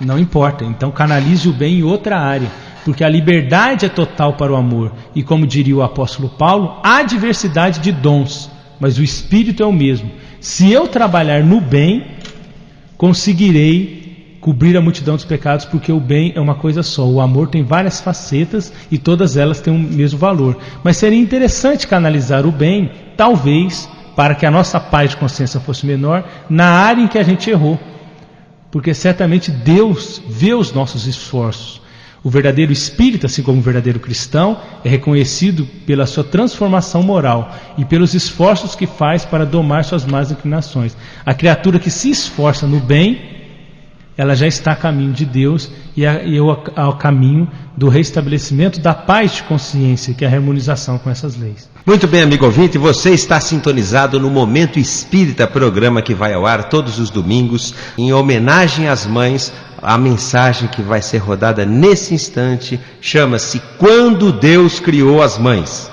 Não importa, então canalize o bem em outra área, porque a liberdade é total para o amor. E como diria o apóstolo Paulo, há diversidade de dons, mas o espírito é o mesmo. Se eu trabalhar no bem, conseguirei cobrir a multidão dos pecados, porque o bem é uma coisa só. O amor tem várias facetas e todas elas têm o mesmo valor. Mas seria interessante canalizar o bem, talvez, para que a nossa paz de consciência fosse menor, na área em que a gente errou. Porque certamente Deus vê os nossos esforços. O verdadeiro espírita, assim como o verdadeiro cristão, é reconhecido pela sua transformação moral e pelos esforços que faz para domar suas más inclinações. A criatura que se esforça no bem, ela já está a caminho de Deus e ao caminho do restabelecimento da paz de consciência, que é a harmonização com essas leis. Muito bem, amigo ouvinte, você está sintonizado no Momento Espírita, programa que vai ao ar todos os domingos, em homenagem às mães. A mensagem que vai ser rodada nesse instante chama-se Quando Deus Criou as Mães.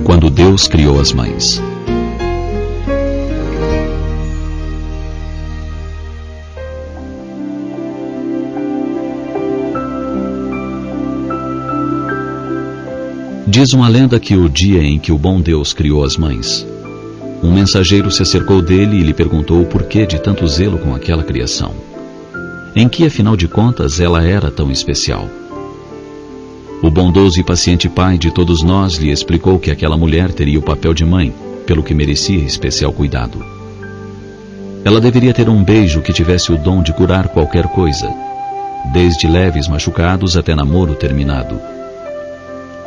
Quando Deus criou as mães. Diz uma lenda que o dia em que o bom Deus criou as mães, um mensageiro se acercou dele e lhe perguntou o porquê de tanto zelo com aquela criação. Em que, afinal de contas, ela era tão especial? O bondoso e paciente pai de todos nós lhe explicou que aquela mulher teria o papel de mãe, pelo que merecia especial cuidado. Ela deveria ter um beijo que tivesse o dom de curar qualquer coisa, desde leves machucados até namoro terminado.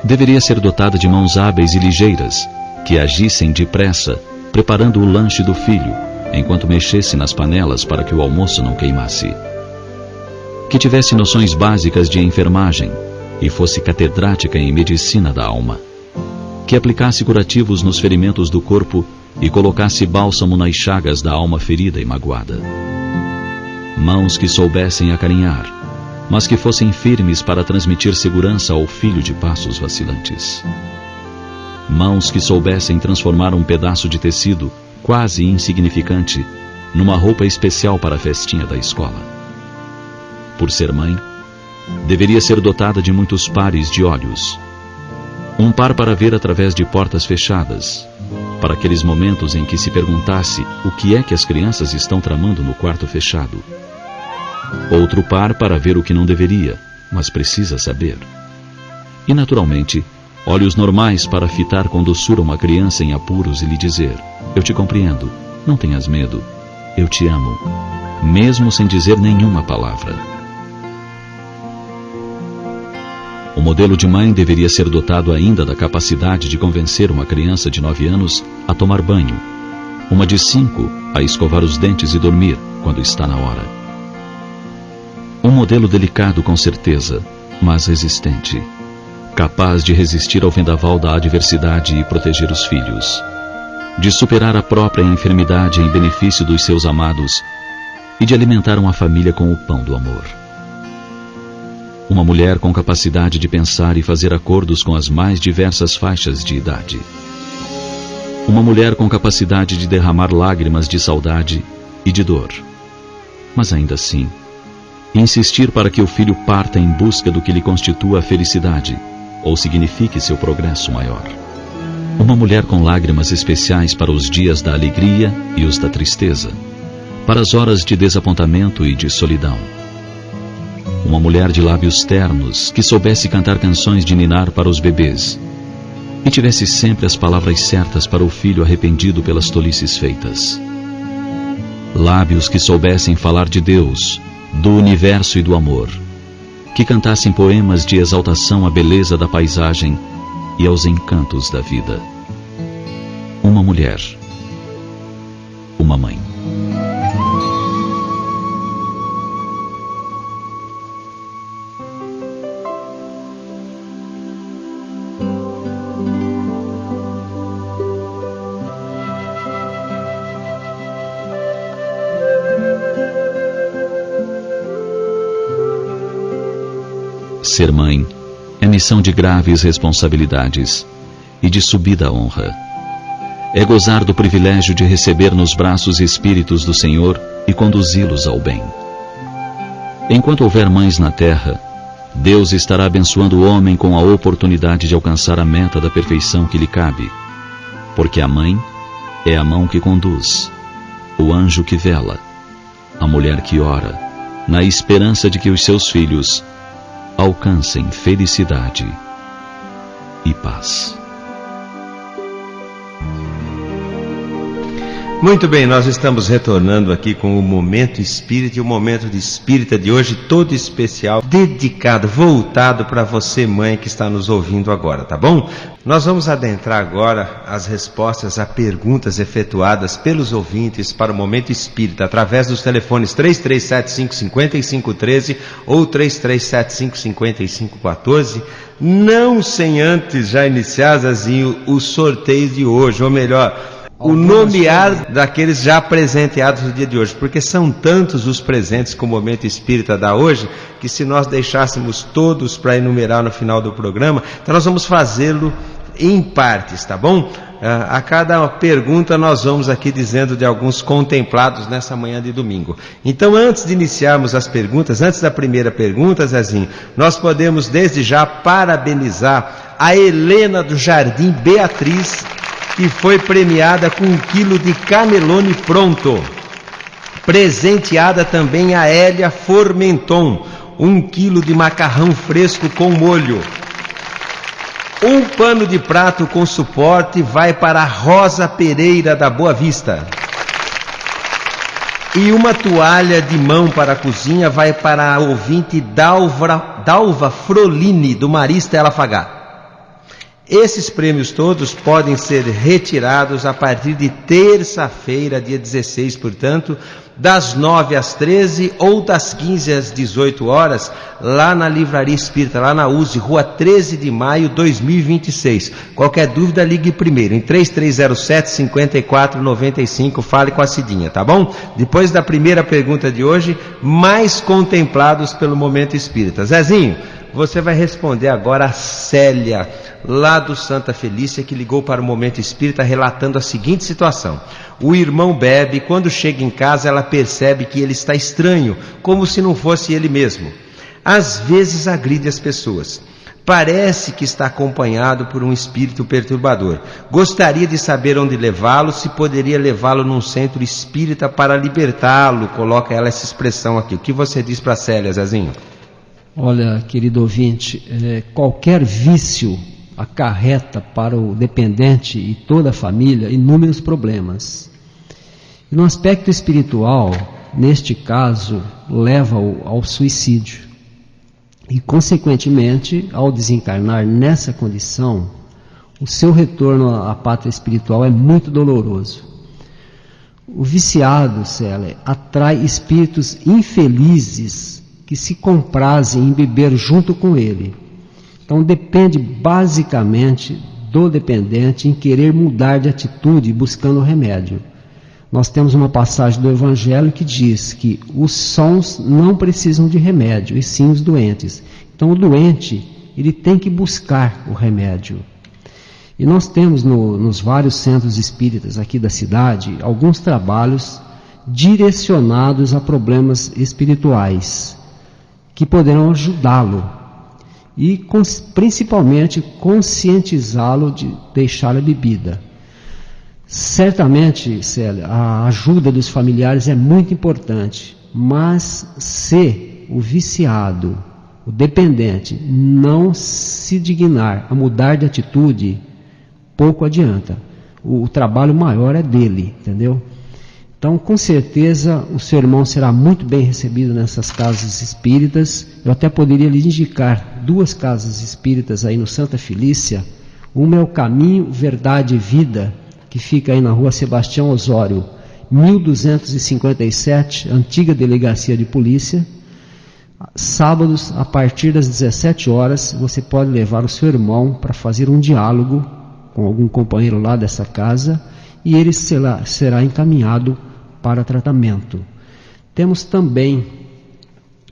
Deveria ser dotada de mãos hábeis e ligeiras, que agissem depressa, preparando o lanche do filho, enquanto mexesse nas panelas para que o almoço não queimasse. Que tivesse noções básicas de enfermagem e fosse catedrática em medicina da alma. Que aplicasse curativos nos ferimentos do corpo e colocasse bálsamo nas chagas da alma ferida e magoada. Mãos que soubessem acarinhar, mas que fossem firmes para transmitir segurança ao filho de passos vacilantes. Mãos que soubessem transformar um pedaço de tecido, quase insignificante, numa roupa especial para a festinha da escola. Por ser mãe, deveria ser dotada de muitos pares de olhos. Um par para ver através de portas fechadas, para aqueles momentos em que se perguntasse o que é que as crianças estão tramando no quarto fechado. Outro par para ver o que não deveria, mas precisa saber. E, naturalmente, olhos normais para fitar com doçura uma criança em apuros e lhe dizer: eu te compreendo, não tenhas medo, eu te amo, mesmo sem dizer nenhuma palavra. O modelo de mãe deveria ser dotado ainda da capacidade de convencer uma criança de 9 anos a tomar banho, uma de 5 a escovar os dentes e dormir quando está na hora. Um modelo delicado com certeza, mas resistente, capaz de resistir ao vendaval da adversidade e proteger os filhos, de superar a própria enfermidade em benefício dos seus amados e de alimentar uma família com o pão do amor. uma mulher com capacidade de pensar e fazer acordos com as mais diversas faixas de idade. Uma mulher com capacidade de derramar lágrimas de saudade e de dor. Mas ainda assim, insistir para que o filho parta em busca do que lhe constitua a felicidade, ou signifique seu progresso maior. Uma mulher com lágrimas especiais para os dias da alegria e os da tristeza, para as horas de desapontamento e de solidão. Uma mulher de lábios ternos, que soubesse cantar canções de ninar para os bebês, e tivesse sempre as palavras certas para o filho arrependido pelas tolices feitas. Lábios que soubessem falar de Deus, do universo e do amor, que cantassem poemas de exaltação à beleza da paisagem e aos encantos da vida. Uma mulher, uma mãe. Ser mãe é missão de graves responsabilidades e de subida honra. É gozar do privilégio de receber nos braços espíritos do Senhor e conduzi-los ao bem. Enquanto houver mães na terra, Deus estará abençoando o homem com a oportunidade de alcançar a meta da perfeição que lhe cabe, porque a mãe é a mão que conduz, o anjo que vela, a mulher que ora, na esperança de que os seus filhos alcancem felicidade e paz. Muito bem, nós estamos retornando aqui com o Momento Espírita, e o Momento de Espírita de hoje todo especial, dedicado, voltado para você, mãe, que está nos ouvindo agora, tá bom? Nós vamos adentrar agora as respostas a perguntas efetuadas pelos ouvintes para o Momento Espírita, através dos telefones 3375-5513 ou 3375-5514, não sem antes já iniciar, Zezinho, o sorteio de hoje, ou melhor, o nomear daqueles já presenteados no dia de hoje, porque são tantos os presentes que o Momento Espírita dá hoje, que se nós deixássemos todos para enumerar no final do programa, então nós vamos fazê-lo em partes, tá bom? A cada pergunta nós vamos aqui dizendo de alguns contemplados nessa manhã de domingo. Então, antes de iniciarmos as perguntas, antes da primeira pergunta, Zezinho, nós podemos desde já parabenizar a Helena do Jardim Beatriz, que foi premiada com 1 quilo de canelone pronto. Presenteada também a Hélia Formenton, 1 quilo de macarrão fresco com molho. Um pano de prato com suporte vai para a Rosa Pereira da Boa Vista. E uma toalha de mão para a cozinha vai para a ouvinte Dalva Frolini, do Marista Ela Fagá. Esses prêmios todos podem ser retirados a partir de terça-feira, dia 16, portanto, das 9 às 13 ou das 15 às 18 horas, lá na Livraria Espírita, lá na USE, Rua 13 de Maio, 2026. Qualquer dúvida, ligue primeiro em 3307-5495, fale com a Cidinha, tá bom? Depois da primeira pergunta de hoje, mais contemplados pelo Momento Espírita. Zezinho, você vai responder agora a Célia, lá do Santa Felícia, que ligou para o Momento Espírita relatando a seguinte situação. O irmão bebe, quando chega em casa ela percebe que ele está estranho, como se não fosse ele mesmo. Às vezes agride as pessoas. Parece que está acompanhado por um espírito perturbador. Gostaria de saber onde levá-lo, se poderia levá-lo num centro espírita para libertá-lo. Coloca ela essa expressão aqui. O que você diz para a Célia, Zezinho? Olha, querido ouvinte, qualquer vício acarreta para o dependente e toda a família inúmeros problemas. E no aspecto espiritual, neste caso, leva-o ao suicídio. E, consequentemente, ao desencarnar nessa condição, o seu retorno à pátria espiritual é muito doloroso. O viciado, Célia, atrai espíritos infelizes que se comprazem em beber junto com ele. Então depende basicamente do dependente em querer mudar de atitude buscando remédio. nós temos uma passagem do Evangelho que diz que os sãos não precisam de remédio, e sim os doentes. Então o doente, ele tem que buscar o remédio. E nós temos nos vários centros espíritas aqui da cidade, alguns trabalhos direcionados a problemas espirituais, que poderão ajudá-lo, e principalmente conscientizá-lo de deixar a bebida. Certamente, Célia, a ajuda dos familiares é muito importante, mas se o viciado, o dependente, não se dignar a mudar de atitude, pouco adianta. O trabalho maior é dele, entendeu? Então, com certeza, o seu irmão será muito bem recebido nessas casas espíritas. Eu até poderia lhe indicar 2 casas espíritas aí no Santa Felícia. Uma é o Caminho, Verdade e Vida, que fica aí na rua Sebastião Osório, 1257, antiga delegacia de polícia. Sábados, a partir das 17 horas, você pode levar o seu irmão para fazer um diálogo com algum companheiro lá dessa casa, e ele será encaminhado para tratamento. Temos também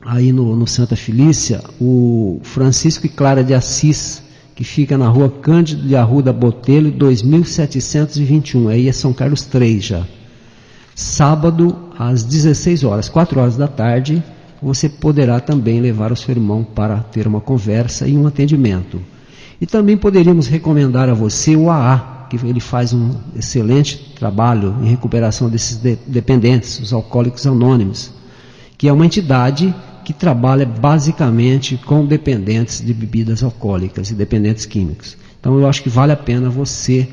aí no Santa Felícia o Francisco e Clara de Assis, que fica na rua Cândido de Arruda Botelho, 2721, aí é São Carlos 3 já. Sábado, às 16 horas, 4 horas da tarde, você poderá também levar o seu irmão para ter uma conversa e um atendimento. E também poderíamos recomendar a você o AA, que ele faz um excelente trabalho em recuperação desses dependentes, os alcoólicos anônimos, que é uma entidade que trabalha basicamente com dependentes de bebidas alcoólicas e dependentes químicos. Então eu acho que vale a pena você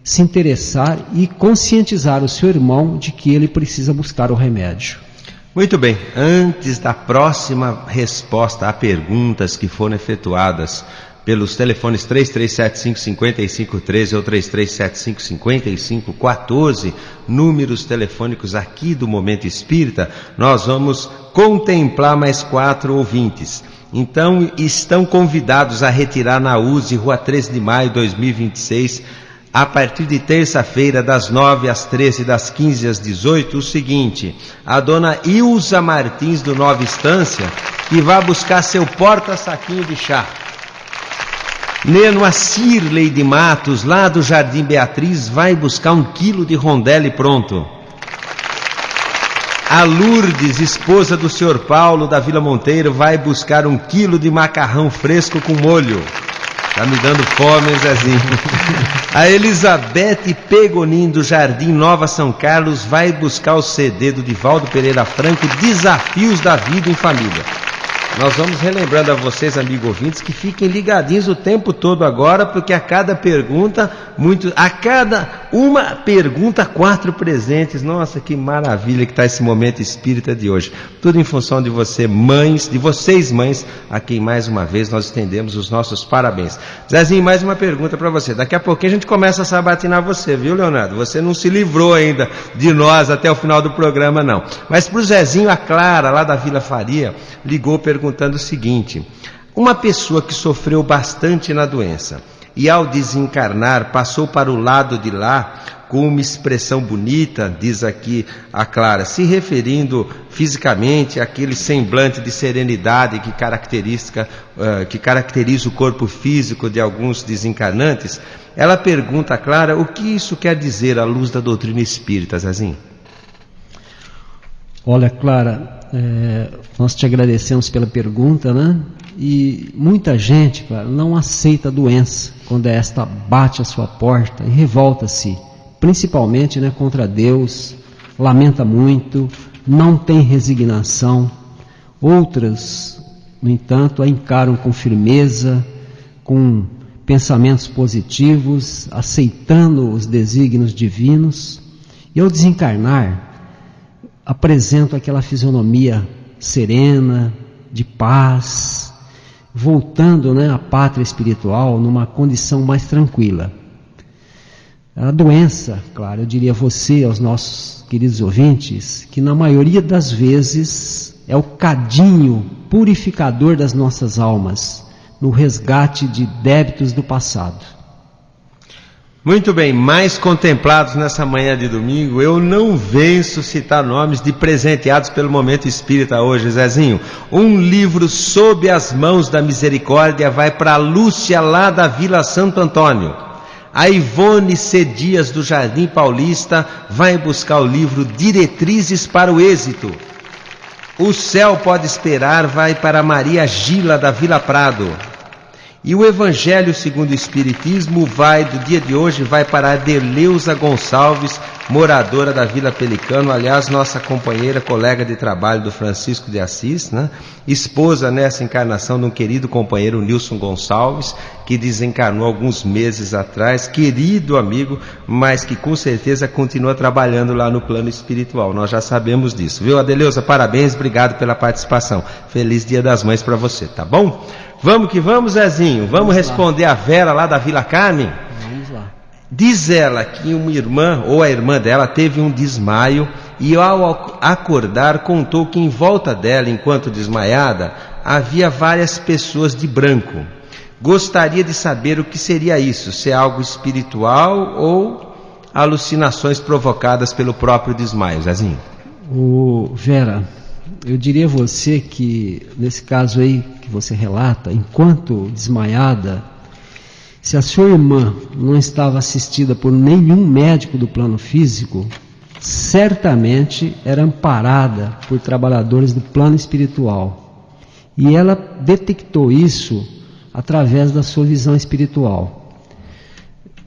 se interessar e conscientizar o seu irmão de que ele precisa buscar o remédio. Muito bem, antes da próxima resposta a perguntas que foram efetuadas pelos telefones 3375-5513 ou 3375-5514, números telefônicos aqui do Momento Espírita, nós vamos contemplar mais 4 ouvintes. Então, estão convidados a retirar na USE, Rua 13 de Maio, 2026, a partir de terça-feira, das 9 às 13, das 15 às 18, o seguinte: a dona Ilza Martins, do Nova Estância, que vai buscar seu porta-saquinho de chá. Neno Cirlei de Matos, lá do Jardim Beatriz, vai buscar 1 quilo de rondelli pronto. A Lourdes, esposa do senhor Paulo, da Vila Monteiro, vai buscar 1 quilo de macarrão fresco com molho. Tá me dando fome, Zezinho. A Elizabeth Pegonin, do Jardim Nova São Carlos, vai buscar o CD do Divaldo Pereira Franco, Desafios da Vida em Família. Nós vamos relembrando a vocês, amigos ouvintes, que fiquem ligadinhos o tempo todo agora, porque a cada pergunta, a cada uma pergunta, 4 presentes. Nossa, que maravilha que está esse Momento Espírita de hoje. Tudo em função de você, mães, de vocês, mães, a quem mais uma vez nós estendemos os nossos parabéns. Zezinho, mais uma pergunta para você. Daqui a pouquinho a gente começa a sabatinar você, viu, Leonardo? Você não se livrou ainda de nós até o final do programa, não. Mas para o Zezinho, a Clara, lá da Vila Faria, ligou perguntando o seguinte: uma pessoa que sofreu bastante na doença e ao desencarnar passou para o lado de lá com uma expressão bonita, diz aqui a Clara, se referindo fisicamente àquele semblante de serenidade que caracteriza o corpo físico de alguns desencarnantes. Ela pergunta a Clara o que isso quer dizer à luz da doutrina espírita, Zezinho. Olha, Clara, nós te agradecemos pela pergunta, né? E muita gente, Clara, não aceita a doença quando esta bate à sua porta e revolta-se, principalmente, né, contra Deus, lamenta muito, não tem resignação. Outras, no entanto, a encaram com firmeza, com pensamentos positivos, aceitando os desígnios divinos, e ao desencarnar, apresentam aquela fisionomia serena, de paz, voltando, né, à pátria espiritual numa condição mais tranquila. A doença, claro, eu diria a você, aos nossos queridos ouvintes, que na maioria das vezes é o cadinho purificador das nossas almas, no resgate de débitos do passado. Muito bem, mais contemplados nessa manhã de domingo, eu não venço citar nomes de presenteados pelo Momento Espírita hoje, Zezinho. Um livro Sob as Mãos da Misericórdia vai para a Lúcia lá da Vila Santo Antônio. A Ivone C. Dias do Jardim Paulista vai buscar o livro Diretrizes para o Êxito. O Céu Pode Esperar vai para Maria Gila da Vila Prado. E o Evangelho segundo o Espiritismo do dia de hoje, vai para a Adeleuza Gonçalves, moradora da Vila Pelicano, aliás, nossa companheira, colega de trabalho do Francisco de Assis, né? Esposa nessa encarnação de um querido companheiro, Nilson Gonçalves, que desencarnou alguns meses atrás, querido amigo, mas que com certeza continua trabalhando lá no plano espiritual, nós já sabemos disso, viu, Adeleuza? Parabéns, obrigado pela participação, feliz Dia das Mães para você, tá bom? Vamos que vamos, Zezinho, vamos responder a Vera lá da Vila Carmen? Vamos lá. Diz ela que uma irmã, ou a irmã dela, teve um desmaio e ao acordar contou que em volta dela, enquanto desmaiada, havia várias pessoas de branco. Gostaria de saber o que seria isso, se é algo espiritual ou alucinações provocadas pelo próprio desmaio, Zezinho. Vera, eu diria a você que, nesse caso aí que você relata, enquanto desmaiada, se a sua irmã não estava assistida por nenhum médico do plano físico, certamente era amparada por trabalhadores do plano espiritual. E ela detectou isso através da sua visão espiritual.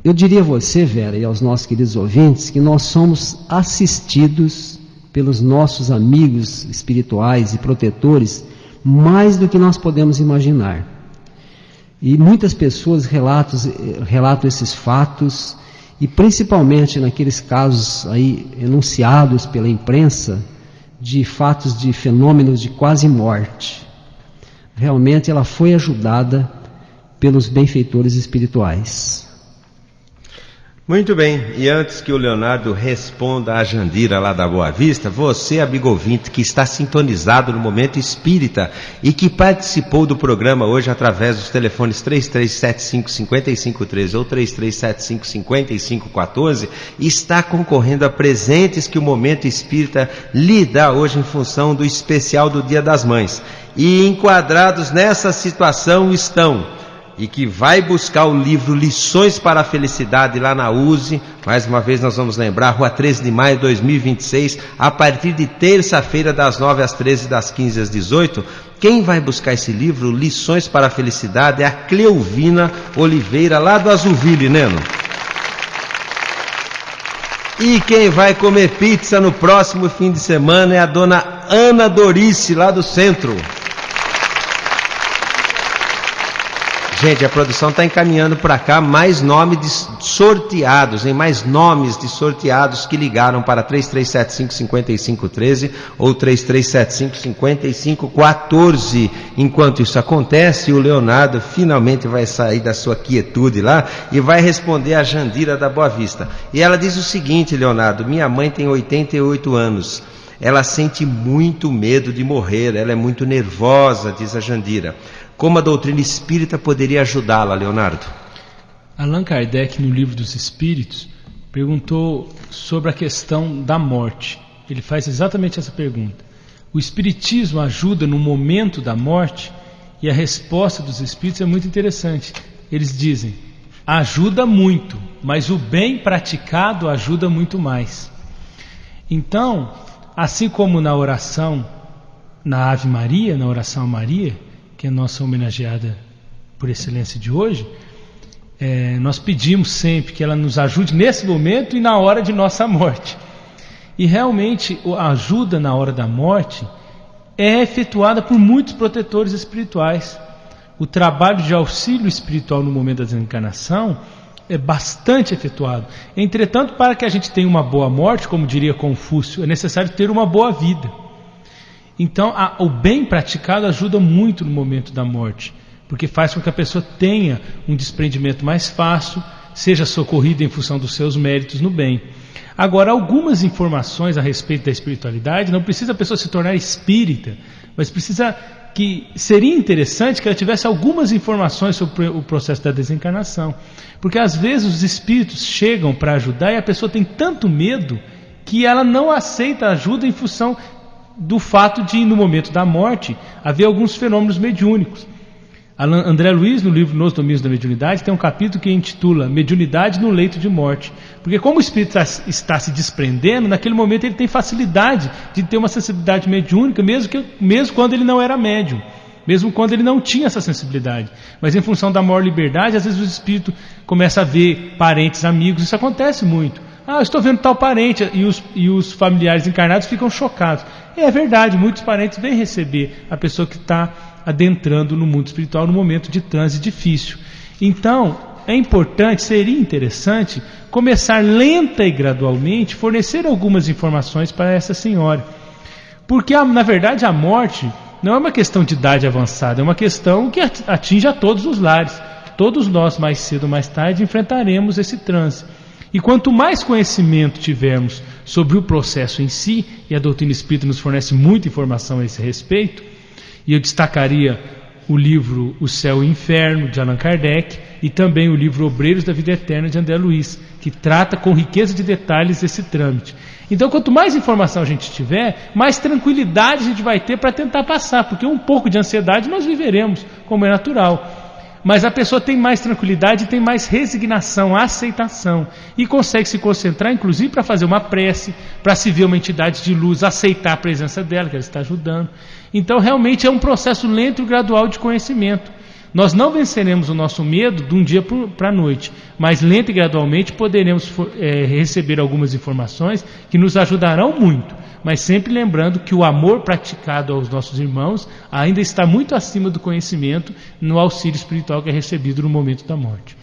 Eu diria a você, Vera, e aos nossos queridos ouvintes, que nós somos assistidos pelos nossos amigos espirituais e protetores mais do que nós podemos imaginar. E muitas pessoas relatam esses fatos, e principalmente naqueles casos aí enunciados pela imprensa, de fatos de fenômenos de quase morte. Realmente ela foi ajudada pelos benfeitores espirituais. Muito bem, e antes que o Leonardo responda a Jandira lá da Boa Vista, você, amigo ouvinte, que está sintonizado no Momento Espírita e que participou do programa hoje através dos telefones 3375-5513 ou 3375-5514, está concorrendo a presentes que o Momento Espírita lhe dá hoje em função do especial do Dia das Mães. E enquadrados nessa situação estão... e que vai buscar o livro Lições para a Felicidade lá na USE, mais uma vez nós vamos lembrar, Rua 13 de Maio de 2026, a partir de terça-feira das 9 às 13 das 15 às 18, quem vai buscar esse livro, Lições para a Felicidade, é a Cleovina Oliveira, lá do Azulville, Neno. E quem vai comer pizza no próximo fim de semana é a dona Ana Dorice, lá do centro. Gente, a produção está encaminhando para cá mais nomes de sorteados, mais nomes de sorteados que ligaram para 3375-5513 ou 3375-5514. Enquanto isso acontece, o Leonardo finalmente vai sair da sua quietude lá e vai responder a Jandira da Boa Vista. E ela diz o seguinte, Leonardo: minha mãe tem 88 anos. Ela sente muito medo de morrer, ela é muito nervosa, diz a Jandira. Como a doutrina espírita poderia ajudá-la, Leonardo? Allan Kardec, no Livro dos Espíritos, perguntou sobre a questão da morte. Ele faz exatamente essa pergunta. O Espiritismo ajuda no momento da morte? E a resposta dos Espíritos é muito interessante. Eles dizem, ajuda muito, mas o bem praticado ajuda muito mais. Então, assim como na oração, na Ave Maria, na oração a Maria, que é a nossa homenageada por excelência de hoje, nós pedimos sempre que ela nos ajude nesse momento e na hora de nossa morte. E realmente a ajuda na hora da morte é efetuada por muitos protetores espirituais. O trabalho de auxílio espiritual no momento da desencarnação é bastante efetuado. Entretanto, para que a gente tenha uma boa morte, como diria Confúcio, é necessário ter uma boa vida. Então, o bem praticado ajuda muito no momento da morte, porque faz com que a pessoa tenha um desprendimento mais fácil, seja socorrida em função dos seus méritos no bem. Agora, algumas informações a respeito da espiritualidade, não precisa a pessoa se tornar espírita, mas precisa que seria interessante que ela tivesse algumas informações sobre o processo da desencarnação. Porque às vezes os espíritos chegam para ajudar e a pessoa tem tanto medo que ela não aceita ajuda em função do fato de, no momento da morte, haver alguns fenômenos mediúnicos. André Luiz, no livro Nos Domínios da Mediunidade, tem um capítulo que intitula Mediunidade no Leito de Morte. Porque como o espírito está se desprendendo, naquele momento ele tem facilidade de ter uma sensibilidade mediúnica, mesmo quando ele não era médium, mesmo quando ele não tinha essa sensibilidade. Mas em função da maior liberdade, às vezes o espírito começa a ver parentes, amigos, isso acontece muito. Eu estou vendo tal parente, e os familiares encarnados ficam chocados. É verdade, muitos parentes vêm receber a pessoa que está adentrando no mundo espiritual no momento de transe difícil. Então, é importante, seria interessante começar lenta e gradualmente fornecer algumas informações para essa senhora. Porque, na verdade, a morte não é uma questão de idade avançada, é uma questão que atinge a todos os lares. Todos nós, mais cedo ou mais tarde, enfrentaremos esse transe. E quanto mais conhecimento tivermos sobre o processo em si, e a doutrina espírita nos fornece muita informação a esse respeito, e eu destacaria o livro O Céu e o Inferno, de Allan Kardec, e também o livro Obreiros da Vida Eterna, de André Luiz, que trata com riqueza de detalhes esse trâmite. Então, quanto mais informação a gente tiver, mais tranquilidade a gente vai ter para tentar passar, porque um pouco de ansiedade nós viveremos, como é natural. Mas a pessoa tem mais tranquilidade, tem mais resignação, aceitação, e consegue se concentrar, inclusive, para fazer uma prece, para se ver uma entidade de luz, aceitar a presença dela, que ela está ajudando. Então, realmente é um processo lento e gradual de conhecimento. Nós não venceremos o nosso medo de um dia para a noite, mas lento e gradualmente poderemos receber algumas informações que nos ajudarão muito, mas sempre lembrando que o amor praticado aos nossos irmãos ainda está muito acima do conhecimento no auxílio espiritual que é recebido no momento da morte.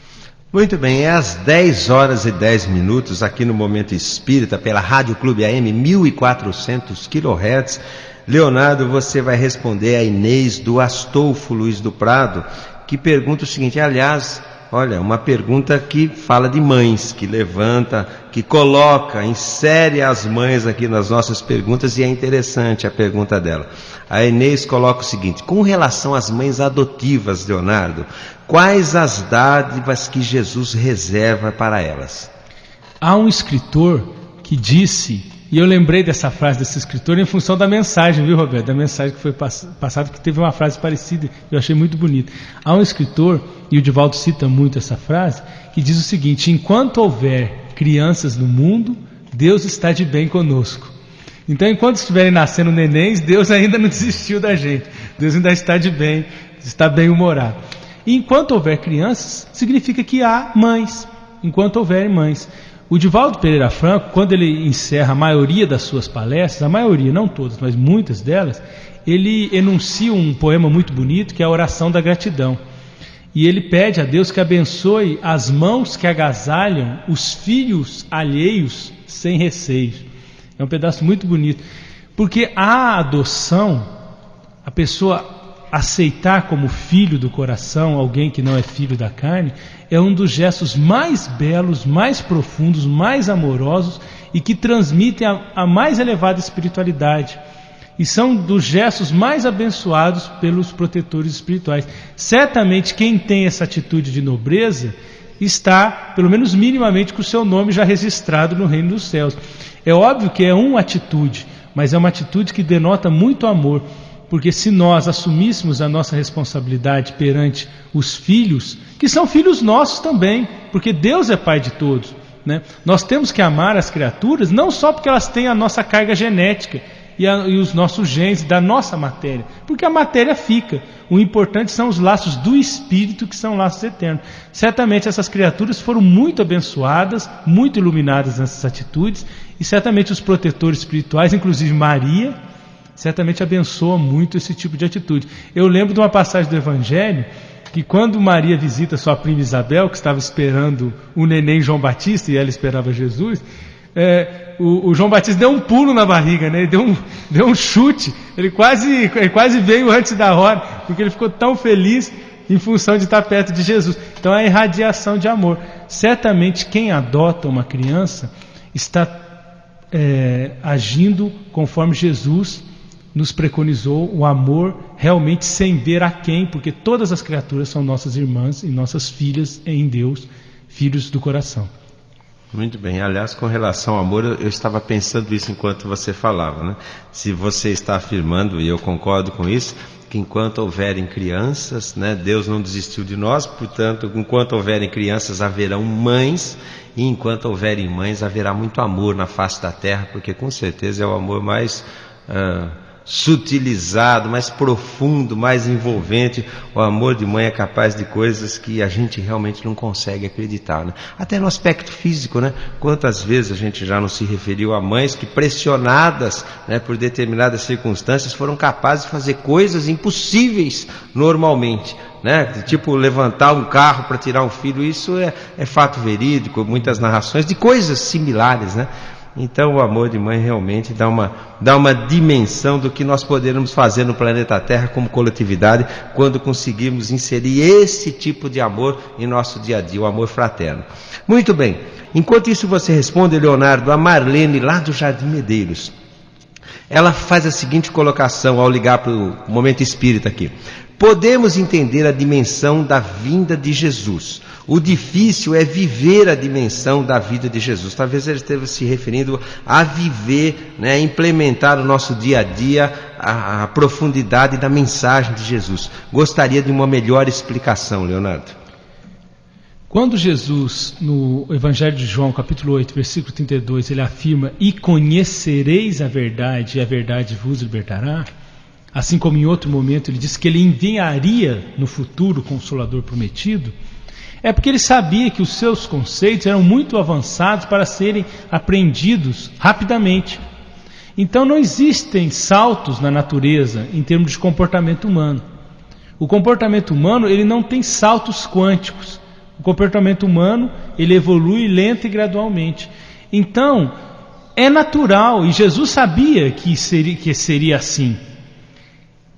Muito bem, é às 10 horas e 10 minutos aqui no Momento Espírita, pela Rádio Clube AM 1400 kHz. Leonardo, você vai responder a Inês do Astolfo Luiz do Prado, que pergunta o seguinte, aliás, olha, uma pergunta que fala de mães, que levanta, que coloca, insere as mães aqui nas nossas perguntas, e é interessante a pergunta dela. A Inês coloca o seguinte, com relação às mães adotivas, Leonardo, quais as dádivas que Jesus reserva para elas? Há um escritor que disse, e eu lembrei dessa frase desse escritor em função da mensagem, viu, Roberto? Da mensagem que foi passada, que teve uma frase parecida, eu achei muito bonita. Há um escritor, e o Divaldo cita muito essa frase, que diz o seguinte, enquanto houver crianças no mundo, Deus está de bem conosco. Então, enquanto estiverem nascendo nenéns, Deus ainda não desistiu da gente. Deus ainda está de bem, está bem-humorado. E enquanto houver crianças, significa que há mães, enquanto houver mães. O Divaldo Pereira Franco, quando ele encerra a maioria das suas palestras, a maioria, não todas, mas muitas delas, ele enuncia um poema muito bonito, que é a Oração da Gratidão. E ele pede a Deus que abençoe as mãos que agasalham os filhos alheios sem receio. É um pedaço muito bonito. Porque a adoção, a pessoa aceitar como filho do coração alguém que não é filho da carne, é um dos gestos mais belos, mais profundos, mais amorosos e que transmitem a mais elevada espiritualidade. E são dos gestos mais abençoados pelos protetores espirituais. Certamente quem tem essa atitude de nobreza está, pelo menos minimamente, com o seu nome já registrado no reino dos céus. É óbvio que é uma atitude, mas é uma atitude que denota muito amor. Porque se nós assumíssemos a nossa responsabilidade perante os filhos, que são filhos nossos também, porque Deus é Pai de todos, né? Nós temos que amar as criaturas, não só porque elas têm a nossa carga genética e os nossos genes da nossa matéria, porque a matéria fica. O importante são os laços do Espírito, que são laços eternos. Certamente essas criaturas foram muito abençoadas, muito iluminadas nessas atitudes, e certamente os protetores espirituais, inclusive Maria, certamente abençoa muito esse tipo de atitude. Eu lembro de uma passagem do Evangelho, que quando Maria visita sua prima Isabel, que estava esperando o neném João Batista, e ela esperava Jesus, o João Batista deu um pulo na barriga, né? Ele deu um chute, ele quase veio antes da hora, porque ele ficou tão feliz em função de estar perto de Jesus. Então é a irradiação de amor. Certamente quem adota uma criança está agindo conforme Jesus nos preconizou o amor realmente sem ver a quem, porque todas as criaturas são nossas irmãs e nossas filhas em Deus, filhos do coração. Muito bem. Aliás, com relação ao amor, eu estava pensando isso enquanto você falava, né? Se você está afirmando, e eu concordo com isso, que enquanto houverem crianças, né, Deus não desistiu de nós, portanto, enquanto houverem crianças, haverão mães, e enquanto houverem mães, haverá muito amor na face da terra, porque com certeza é o amor mais sutilizado, mais profundo, mais envolvente. O amor de mãe é capaz de coisas que a gente realmente não consegue acreditar, né? Até no aspecto físico, né? Quantas vezes a gente já não se referiu a mães que, pressionadas, né, por determinadas circunstâncias, foram capazes de fazer coisas impossíveis normalmente, né? Tipo levantar um carro para tirar um filho. Isso é fato verídico, muitas narrações de coisas similares, né? Então o amor de mãe realmente dá uma dimensão do que nós poderemos fazer no planeta Terra como coletividade, quando conseguirmos inserir esse tipo de amor em nosso dia a dia, o amor fraterno. Muito bem, enquanto isso você responde, Leonardo, a Marlene lá do Jardim Medeiros. Ela faz a seguinte colocação ao ligar para o Momento Espírita aqui: podemos entender a dimensão da vinda de Jesus. O difícil é viver a dimensão da vida de Jesus. Talvez ele esteja se referindo a viver, né, implementar no nosso dia a dia a profundidade da mensagem de Jesus. Gostaria de uma melhor explicação, Leonardo. Quando Jesus, no Evangelho de João, capítulo 8, versículo 32, ele afirma: e conhecereis a verdade, e a verdade vos libertará, assim como em outro momento ele disse que ele enviaria no futuro o Consolador prometido, é porque ele sabia que os seus conceitos eram muito avançados para serem apreendidos rapidamente. Então não existem saltos na natureza em termos de comportamento humano. O comportamento humano, ele não tem saltos quânticos. O comportamento humano, ele evolui lento e gradualmente. Então, é natural, e Jesus sabia que seria assim,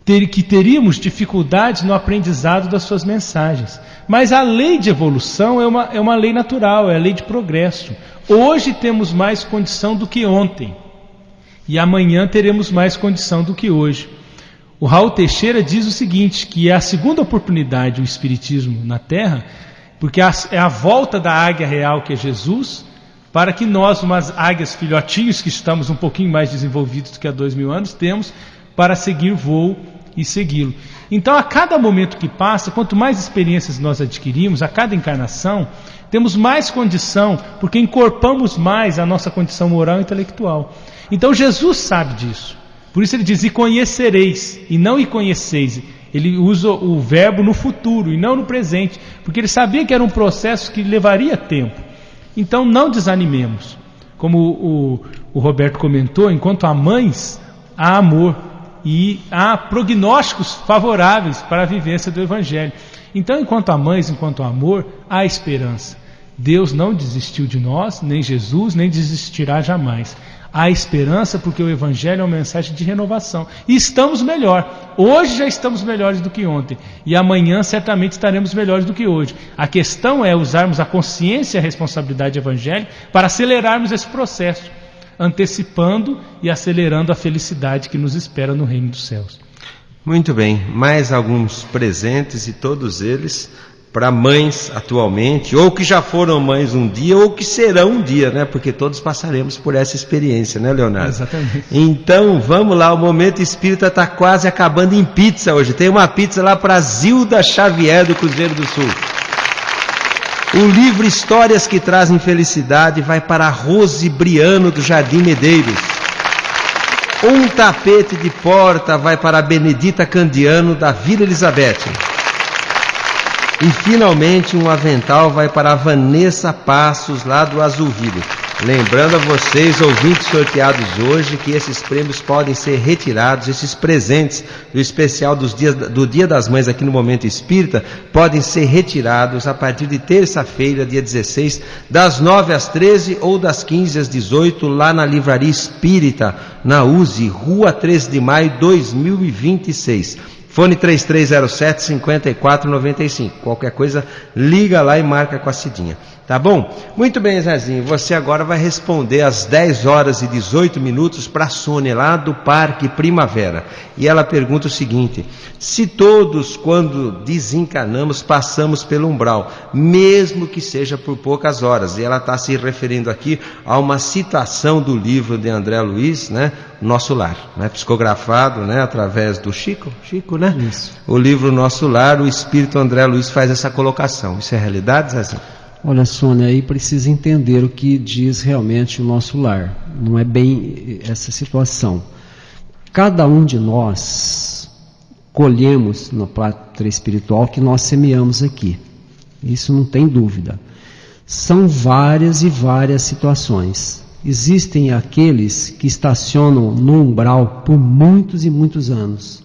que teríamos dificuldades no aprendizado das suas mensagens. Mas a lei de evolução é uma lei natural, é a lei de progresso. Hoje temos mais condição do que ontem, e amanhã teremos mais condição do que hoje. O Raul Teixeira diz o seguinte, que é a segunda oportunidade do Espiritismo na Terra, porque é a volta da águia real, que é Jesus, para que nós, umas águias filhotinhos, que estamos um pouquinho mais desenvolvidos do que há 2000 anos, temos para seguir voo e segui-lo. Então, a cada momento que passa, quanto mais experiências nós adquirimos, a cada encarnação, temos mais condição, porque incorporamos mais a nossa condição moral e intelectual. Então, Jesus sabe disso. Por isso ele diz: e conhecereis, e não e conheceis. Ele usa o verbo no futuro e não no presente, porque ele sabia que era um processo que levaria tempo. Então não desanimemos. Como o Roberto comentou, enquanto há mães, há amor e há prognósticos favoráveis para a vivência do Evangelho. Então, enquanto há mães, enquanto há amor, há esperança. Deus não desistiu de nós, nem Jesus, nem desistirá jamais. Há esperança porque o Evangelho é uma mensagem de renovação. E estamos melhor. Hoje já estamos melhores do que ontem. E amanhã certamente estaremos melhores do que hoje. A questão é usarmos a consciência e a responsabilidade evangélica para acelerarmos esse processo, antecipando e acelerando a felicidade que nos espera no reino dos céus. Muito bem. Mais alguns presentes, e todos eles para mães atualmente, ou que já foram mães um dia, ou que serão um dia, né? Porque todos passaremos por essa experiência, né, Leonardo? Exatamente. Então, vamos lá, o Momento Espírita está quase acabando em pizza hoje. Tem uma pizza lá para Zilda Xavier, do Cruzeiro do Sul. O livro Histórias que Trazem Felicidade vai para a Rose Briano, do Jardim Medeiros. Um tapete de porta vai para a Benedita Candiano, da Vila Elizabeth. E finalmente um avental vai para a Vanessa Passos, lá do Azul Rio. Lembrando a vocês, ouvintes sorteados hoje, que esses prêmios podem ser retirados, esses presentes do especial do Dia das Mães aqui no Momento Espírita, podem ser retirados a partir de terça-feira, dia 16, das 9 às 13 ou das 15 às 18, lá na Livraria Espírita, na USE, Rua 13 de Maio, 2026. Fone 3307-5495. Qualquer coisa, liga lá e marca com a Cidinha. Tá bom? Muito bem, Zezinho. Você agora vai responder às 10 horas e 18 minutos para a Sônia, lá do Parque Primavera. E ela pergunta o seguinte: se todos, quando desencarnamos, passamos pelo umbral, mesmo que seja por poucas horas. E ela está se referindo aqui a uma citação do livro de André Luiz, né? Nosso Lar, né? Psicografado, né? Através do Chico, né? Isso. O livro Nosso Lar, o espírito André Luiz faz essa colocação. Isso é realidade, Zezinho? Olha, Sônia, aí precisa entender o que diz realmente o Nosso Lar. Não é bem essa situação. Cada um de nós colhemos na pátria espiritual que nós semeamos aqui. Isso não tem dúvida. São várias e várias situações. Existem aqueles que estacionam no umbral por muitos e muitos anos,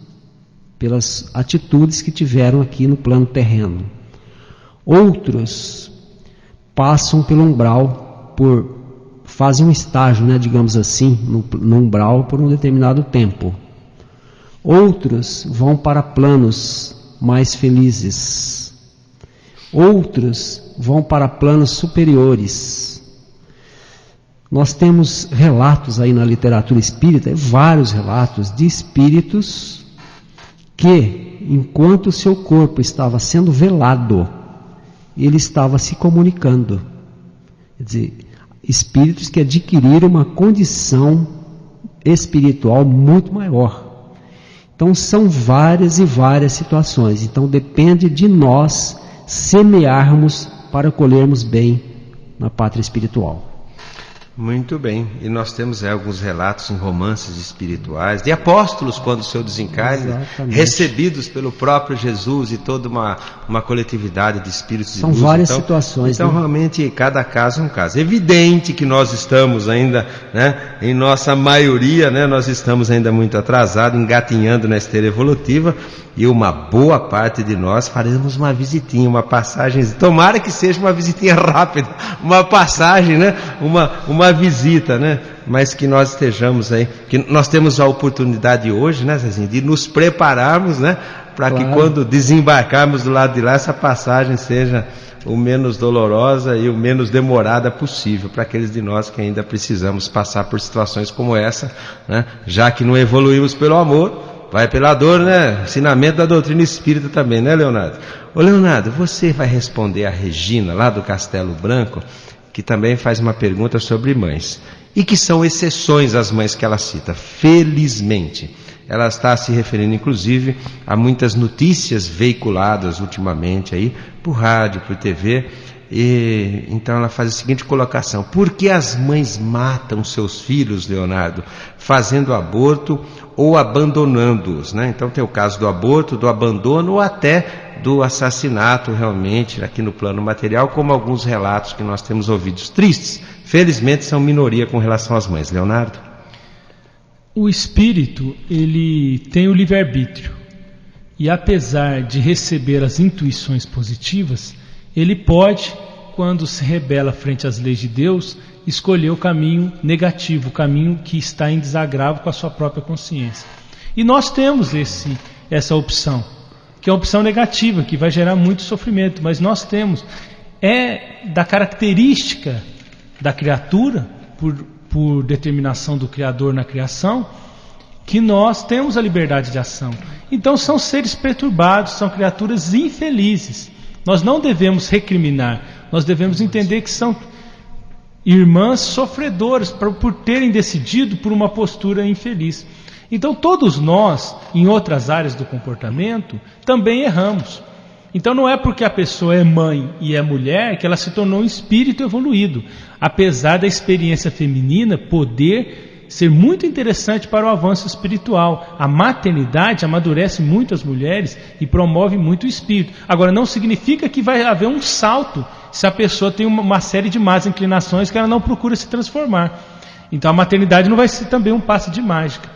pelas atitudes que tiveram aqui no plano terreno. Outros passam pelo umbral, fazem um estágio, né, digamos assim, no umbral por um determinado tempo. Outros vão para planos mais felizes. Outros vão para planos superiores. Nós temos relatos aí na literatura espírita, vários relatos de espíritos que, enquanto o seu corpo estava sendo velado, ele estava se comunicando. Quer dizer, espíritos que adquiriram uma condição espiritual muito maior. Então são várias e várias situações. Então depende de nós semearmos para colhermos bem na pátria espiritual. Muito bem, e nós temos alguns relatos em romances espirituais de apóstolos quando o seu desencarne, recebidos pelo próprio Jesus e toda uma coletividade de espíritos de luz. São várias situações. Então, né? Realmente, cada caso é um caso. Evidente que nós estamos ainda, né, em nossa maioria, né, nós estamos ainda muito atrasados, engatinhando na esteira evolutiva, e uma boa parte de nós faremos uma visitinha, uma passagem, tomara que seja uma visitinha rápida, uma passagem, né, uma visita, né, mas que nós estejamos aí, que nós temos a oportunidade hoje, né, Zezinho, de nos prepararmos, né, para que quando desembarcarmos do lado de lá, essa passagem seja o menos dolorosa e o menos demorada possível para aqueles de nós que ainda precisamos passar por situações como essa, né, já que não evoluímos pelo amor, vai pela dor, né? Ensinamento da doutrina espírita também, né, Leonardo? Ô, Leonardo, você vai responder a Regina, lá do Castelo Branco, que também faz uma pergunta sobre mães. E que são exceções as mães que ela cita, felizmente. Ela está se referindo, inclusive, a muitas notícias veiculadas ultimamente aí, por rádio, por TV. E então ela faz a seguinte colocação: por que as mães matam seus filhos, Leonardo, fazendo aborto ou abandonando-os, né? Então tem o caso do aborto, do abandono ou até do assassinato, realmente, aqui no plano material, como alguns relatos que nós temos ouvidos tristes. Felizmente são minoria com relação às mães. Leonardo? O espírito, ele tem o livre-arbítrio, e apesar de receber as intuições positivas, ele pode, quando se rebela frente às leis de Deus, escolher o caminho negativo, o caminho que está em desagravo com a sua própria consciência. E nós temos essa opção, que é uma opção negativa, que vai gerar muito sofrimento, mas nós temos. É da característica da criatura, por determinação do Criador na criação, que nós temos a liberdade de ação. Então são seres perturbados, são criaturas infelizes. Nós não devemos recriminar, nós devemos entender que são irmãs sofredoras por terem decidido por uma postura infeliz. Então todos nós, em outras áreas do comportamento, também erramos. Então não é porque a pessoa é mãe e é mulher que ela se tornou um espírito evoluído. Apesar da experiência feminina poder ser muito interessante para o avanço espiritual. A maternidade amadurece muito as mulheres e promove muito o espírito. Agora, não significa que vai haver um salto se a pessoa tem uma série de más inclinações que ela não procura se transformar. Então a maternidade não vai ser também um passe de mágica.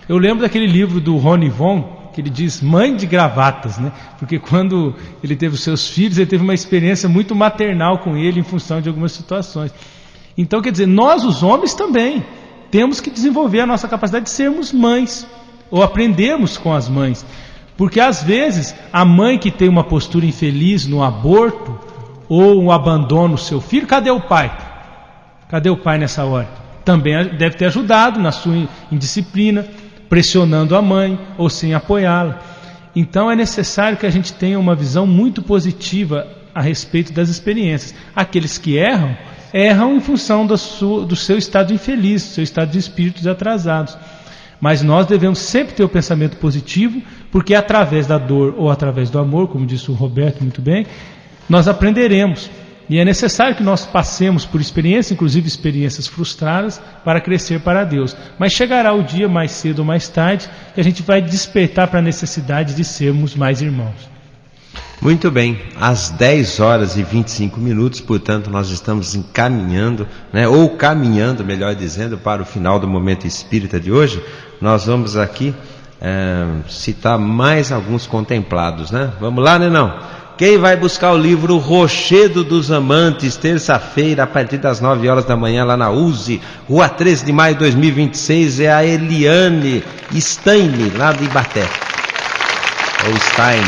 Eu lembro daquele livro do Rony Von, que ele diz mãe de gravatas, né? Porque quando ele teve os seus filhos, ele teve uma experiência muito maternal com ele em função de algumas situações. Então, quer dizer, nós os homens também temos que desenvolver a nossa capacidade de sermos mães, ou aprendermos com as mães. Porque às vezes a mãe que tem uma postura infeliz no aborto, ou um abandono do seu filho, cadê o pai? Cadê o pai nessa hora? Também deve ter ajudado na sua indisciplina, pressionando a mãe ou sem apoiá-la. Então é necessário que a gente tenha uma visão muito positiva a respeito das experiências. Aqueles que erram, erram em função do seu estado infeliz, do seu estado de espíritos atrasados. Mas nós devemos sempre ter o pensamento positivo, porque através da dor ou através do amor, como disse o Roberto muito bem, nós aprenderemos. E é necessário que nós passemos por experiências, inclusive experiências frustradas, para crescer para Deus. Mas chegará o dia, mais cedo ou mais tarde, que a gente vai despertar para a necessidade de sermos mais irmãos. Muito bem, às 10 horas e 25 minutos, portanto, nós estamos encaminhando, ou caminhando, melhor dizendo, para o final do Momento Espírita de hoje. Nós vamos aqui citar mais alguns contemplados, Vamos lá, Nenão? Quem vai buscar o livro Rochedo dos Amantes, terça-feira, a partir das 9 horas da manhã, lá na USE, Rua 13 de maio de 2026, é a Eliane Stein, lá de Ibaté. Ou Stein.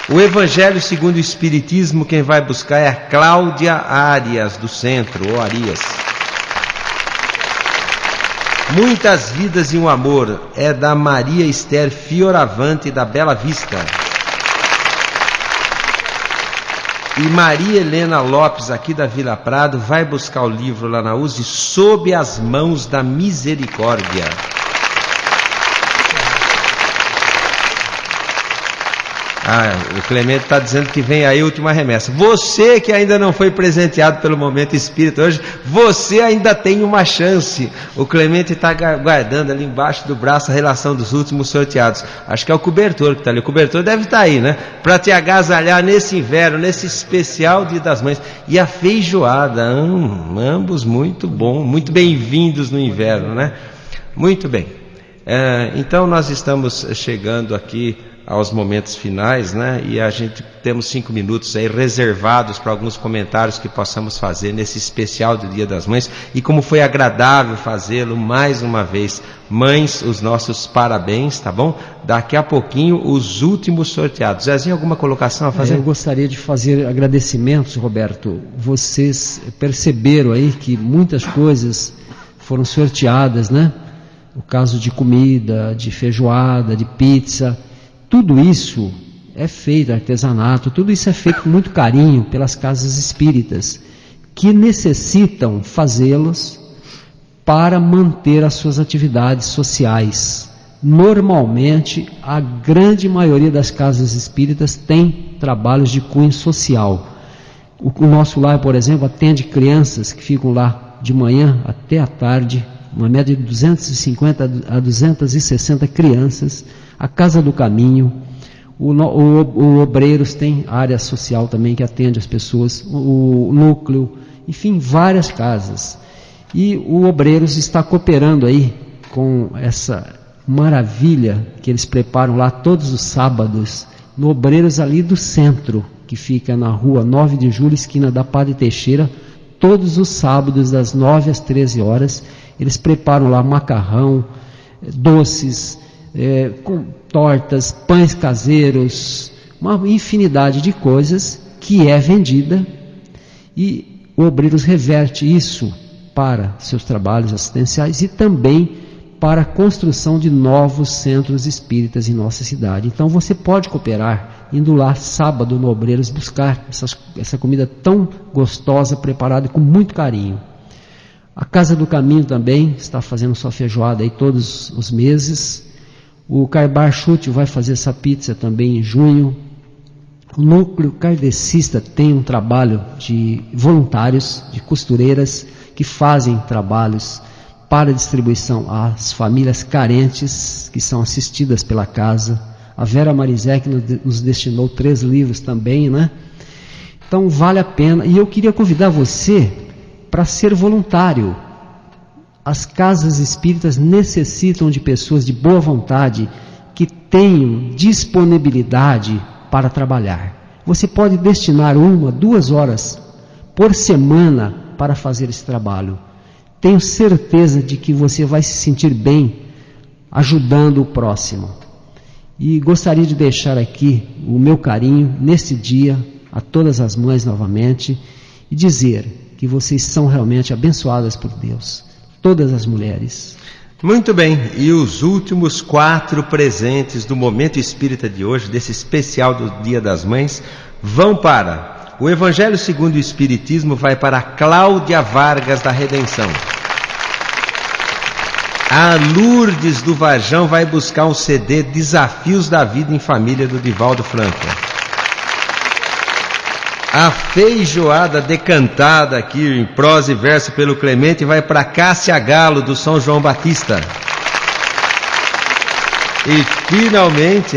O Evangelho segundo o Espiritismo, quem vai buscar é a Cláudia Arias, do Centro, ou Arias. Muitas Vidas e um Amor, é da Maria Esther Fioravante, da Bela Vista. E Maria Helena Lopes, aqui da Vila Prado, vai buscar o livro lá na USE, Sob as Mãos da Misericórdia. O Clemente está dizendo que vem aí a última remessa. Você que ainda não foi presenteado pelo Momento Espírita hoje, você ainda tem uma chance. O Clemente está guardando ali embaixo do braço a relação dos últimos sorteados. Acho que é o cobertor que está ali. O cobertor deve estar aí, para te agasalhar nesse inverno, nesse especial Dia das Mães. E a feijoada, ambos muito bom, muito bem-vindos no inverno, Muito bem. Então nós estamos chegando aqui aos momentos finais, e a gente temos 5 minutos aí reservados para alguns comentários que possamos fazer nesse especial do Dia das Mães, e como foi agradável fazê-lo mais uma vez. Mães, os nossos parabéns, tá bom? Daqui a pouquinho os últimos sorteados. Zezinho, alguma colocação a fazer? Eu gostaria de fazer agradecimentos, Roberto. Vocês perceberam aí que muitas coisas foram sorteadas, O caso de comida, de feijoada, de pizza. Tudo isso é feito, artesanato, tudo isso é feito com muito carinho pelas casas espíritas, que necessitam fazê-los para manter as suas atividades sociais. Normalmente, a grande maioria das casas espíritas tem trabalhos de cunho social. O nosso lar, por exemplo, atende crianças que ficam lá de manhã até à tarde, uma média de 250 a 260 crianças. A Casa do Caminho, o Obreiros tem área social também que atende as pessoas, o Núcleo, enfim, várias casas. E o Obreiros está cooperando aí com essa maravilha que eles preparam lá todos os sábados, no Obreiros ali do Centro, que fica na rua 9 de julho, esquina da Padre Teixeira. Todos os sábados, das 9 às 13 horas, eles preparam lá macarrão, doces, com tortas, pães caseiros, uma infinidade de coisas que é vendida, e o Obreiros reverte isso para seus trabalhos assistenciais e também para a construção de novos centros espíritas em nossa cidade. Então você pode cooperar indo lá sábado no Obreiros buscar essa comida tão gostosa, preparada com muito carinho. A Casa do Caminho também está fazendo sua feijoada aí todos os meses. O Carbar Chute vai fazer essa pizza também em junho. O Núcleo Kardecista tem um trabalho de voluntários, de costureiras, que fazem trabalhos para distribuição às famílias carentes que são assistidas pela casa. A Vera Marizek nos destinou 3 livros também, Então vale a pena. E eu queria convidar você para ser voluntário. As casas espíritas necessitam de pessoas de boa vontade que tenham disponibilidade para trabalhar. Você pode destinar 1, 2 horas por semana para fazer esse trabalho. Tenho certeza de que você vai se sentir bem ajudando o próximo. E gostaria de deixar aqui o meu carinho nesse dia a todas as mães novamente e dizer que vocês são realmente abençoadas por Deus, todas as mulheres. Muito bem, e os últimos 4 presentes do Momento Espírita de hoje, desse especial do Dia das Mães, vão para o Evangelho segundo o Espiritismo, vai para a Cláudia Vargas da Redenção. A Lourdes do Varjão vai buscar um CD Desafios da Vida em Família do Divaldo Franco. A feijoada decantada aqui em prosa e verso pelo Clemente vai para Cássia Galo do São João Batista. E finalmente,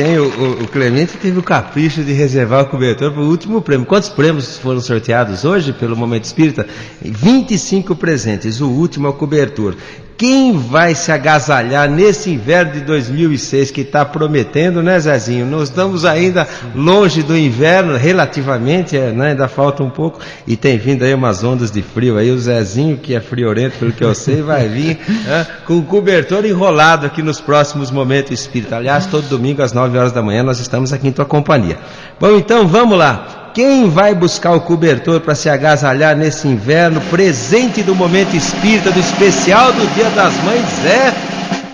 o Clemente teve o capricho de reservar o cobertor para o último prêmio. Quantos prêmios foram sorteados hoje pelo Momento Espírita? 25 presentes, o último é o cobertor. Quem vai se agasalhar nesse inverno de 2006 que está prometendo, né, Zezinho? Nós estamos ainda longe do inverno, relativamente, né? Ainda falta um pouco, e tem vindo aí umas ondas de frio. Aí o Zezinho, que é friorento, pelo que eu sei, vai vir com o cobertor enrolado aqui nos próximos Momentos Espírita. Aliás, todo domingo às 9 horas da manhã nós estamos aqui em tua companhia. Bom, então vamos lá. Quem vai buscar o cobertor para se agasalhar nesse inverno? Presente do Momento Espírita, do especial do Dia das Mães é...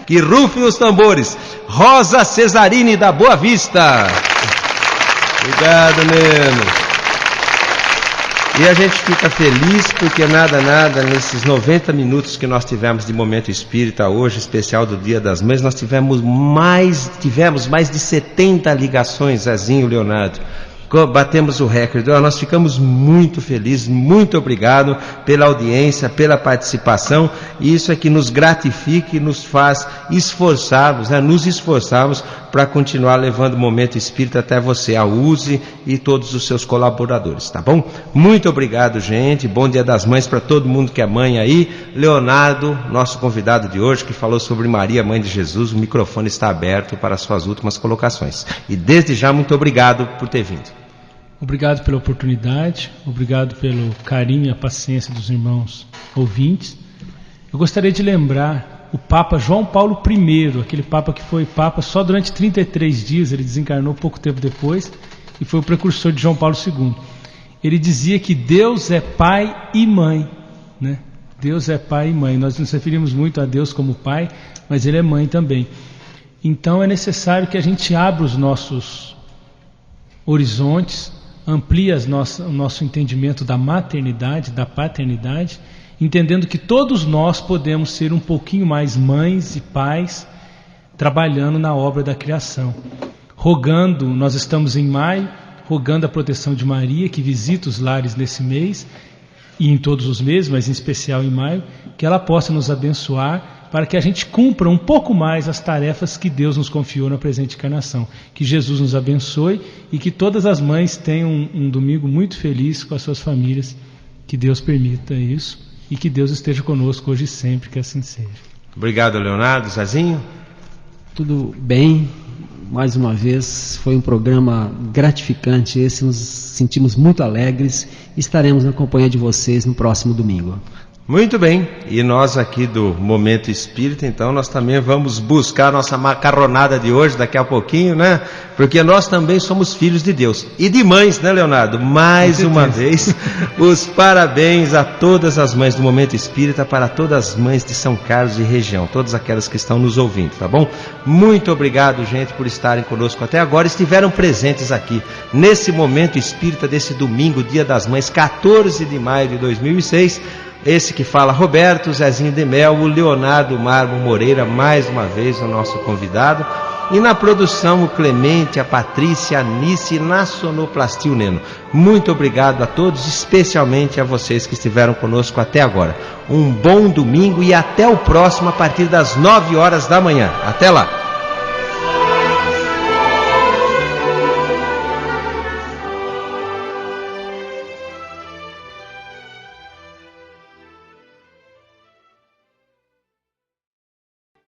que rufem os tambores. Rosa Cesarini da Boa Vista. Obrigado, Neno. E a gente fica feliz porque nada, nesses 90 minutos que nós tivemos de Momento Espírita hoje, especial do Dia das Mães, nós tivemos mais de 70 ligações, Zezinho, Leonardo. Batemos o recorde. Nós ficamos muito felizes, muito obrigado pela audiência, pela participação, e isso é que nos gratifica e nos faz esforçarmos, nos esforçarmos para continuar levando o Momento Espírita até você, a USE e todos os seus colaboradores, tá bom? Muito obrigado, gente, bom Dia das Mães para todo mundo que é mãe aí. Leonardo, nosso convidado de hoje, que falou sobre Maria, Mãe de Jesus, o microfone está aberto para as suas últimas colocações, e desde já muito obrigado por ter vindo. Obrigado pela oportunidade, obrigado pelo carinho e a paciência dos irmãos ouvintes. Eu gostaria de lembrar o Papa João Paulo I, aquele Papa que foi Papa só durante 33 dias, ele desencarnou pouco tempo depois e foi o precursor de João Paulo II. Ele dizia que Deus é Pai e Mãe, né? Deus é Pai e Mãe. Nós nos referimos muito a Deus como Pai, mas Ele é Mãe também. Então é necessário que a gente abra os nossos horizontes, amplie o nosso entendimento da maternidade, da paternidade, entendendo que todos nós podemos ser um pouquinho mais mães e pais, trabalhando na obra da criação. Rogando, nós estamos em maio, rogando a proteção de Maria, que visita os lares nesse mês, e em todos os meses, mas em especial em maio, que ela possa nos abençoar, para que a gente cumpra um pouco mais as tarefas que Deus nos confiou na presente encarnação. Que Jesus nos abençoe e que todas as mães tenham um domingo muito feliz com as suas famílias. Que Deus permita isso e que Deus esteja conosco hoje e sempre, que assim seja. Obrigado, Leonardo. Zezinho? Tudo bem. Mais uma vez, foi um programa gratificante esse, nos sentimos muito alegres. Estaremos na companhia de vocês no próximo domingo. Muito bem, e nós aqui do Momento Espírita, então nós também vamos buscar nossa macarronada de hoje daqui a pouquinho, né? Porque nós também somos filhos de Deus e de mães, né, Leonardo? Mais uma vez, os parabéns a todas as mães do Momento Espírita, para todas as mães de São Carlos e região, todas aquelas que estão nos ouvindo, tá bom? Muito obrigado, gente, por estarem conosco até agora, estiveram presentes aqui nesse Momento Espírita desse domingo, Dia das Mães, 14 de maio de 2006. Esse que fala Roberto, Zezinho de Mel, o Leonardo Marmo Moreira, mais uma vez o nosso convidado. E na produção o Clemente, a Patrícia, a Nice e na sonoplastia o Neno. Muito obrigado a todos, especialmente a vocês que estiveram conosco até agora. Um bom domingo e até o próximo a partir das 9 horas da manhã. Até lá!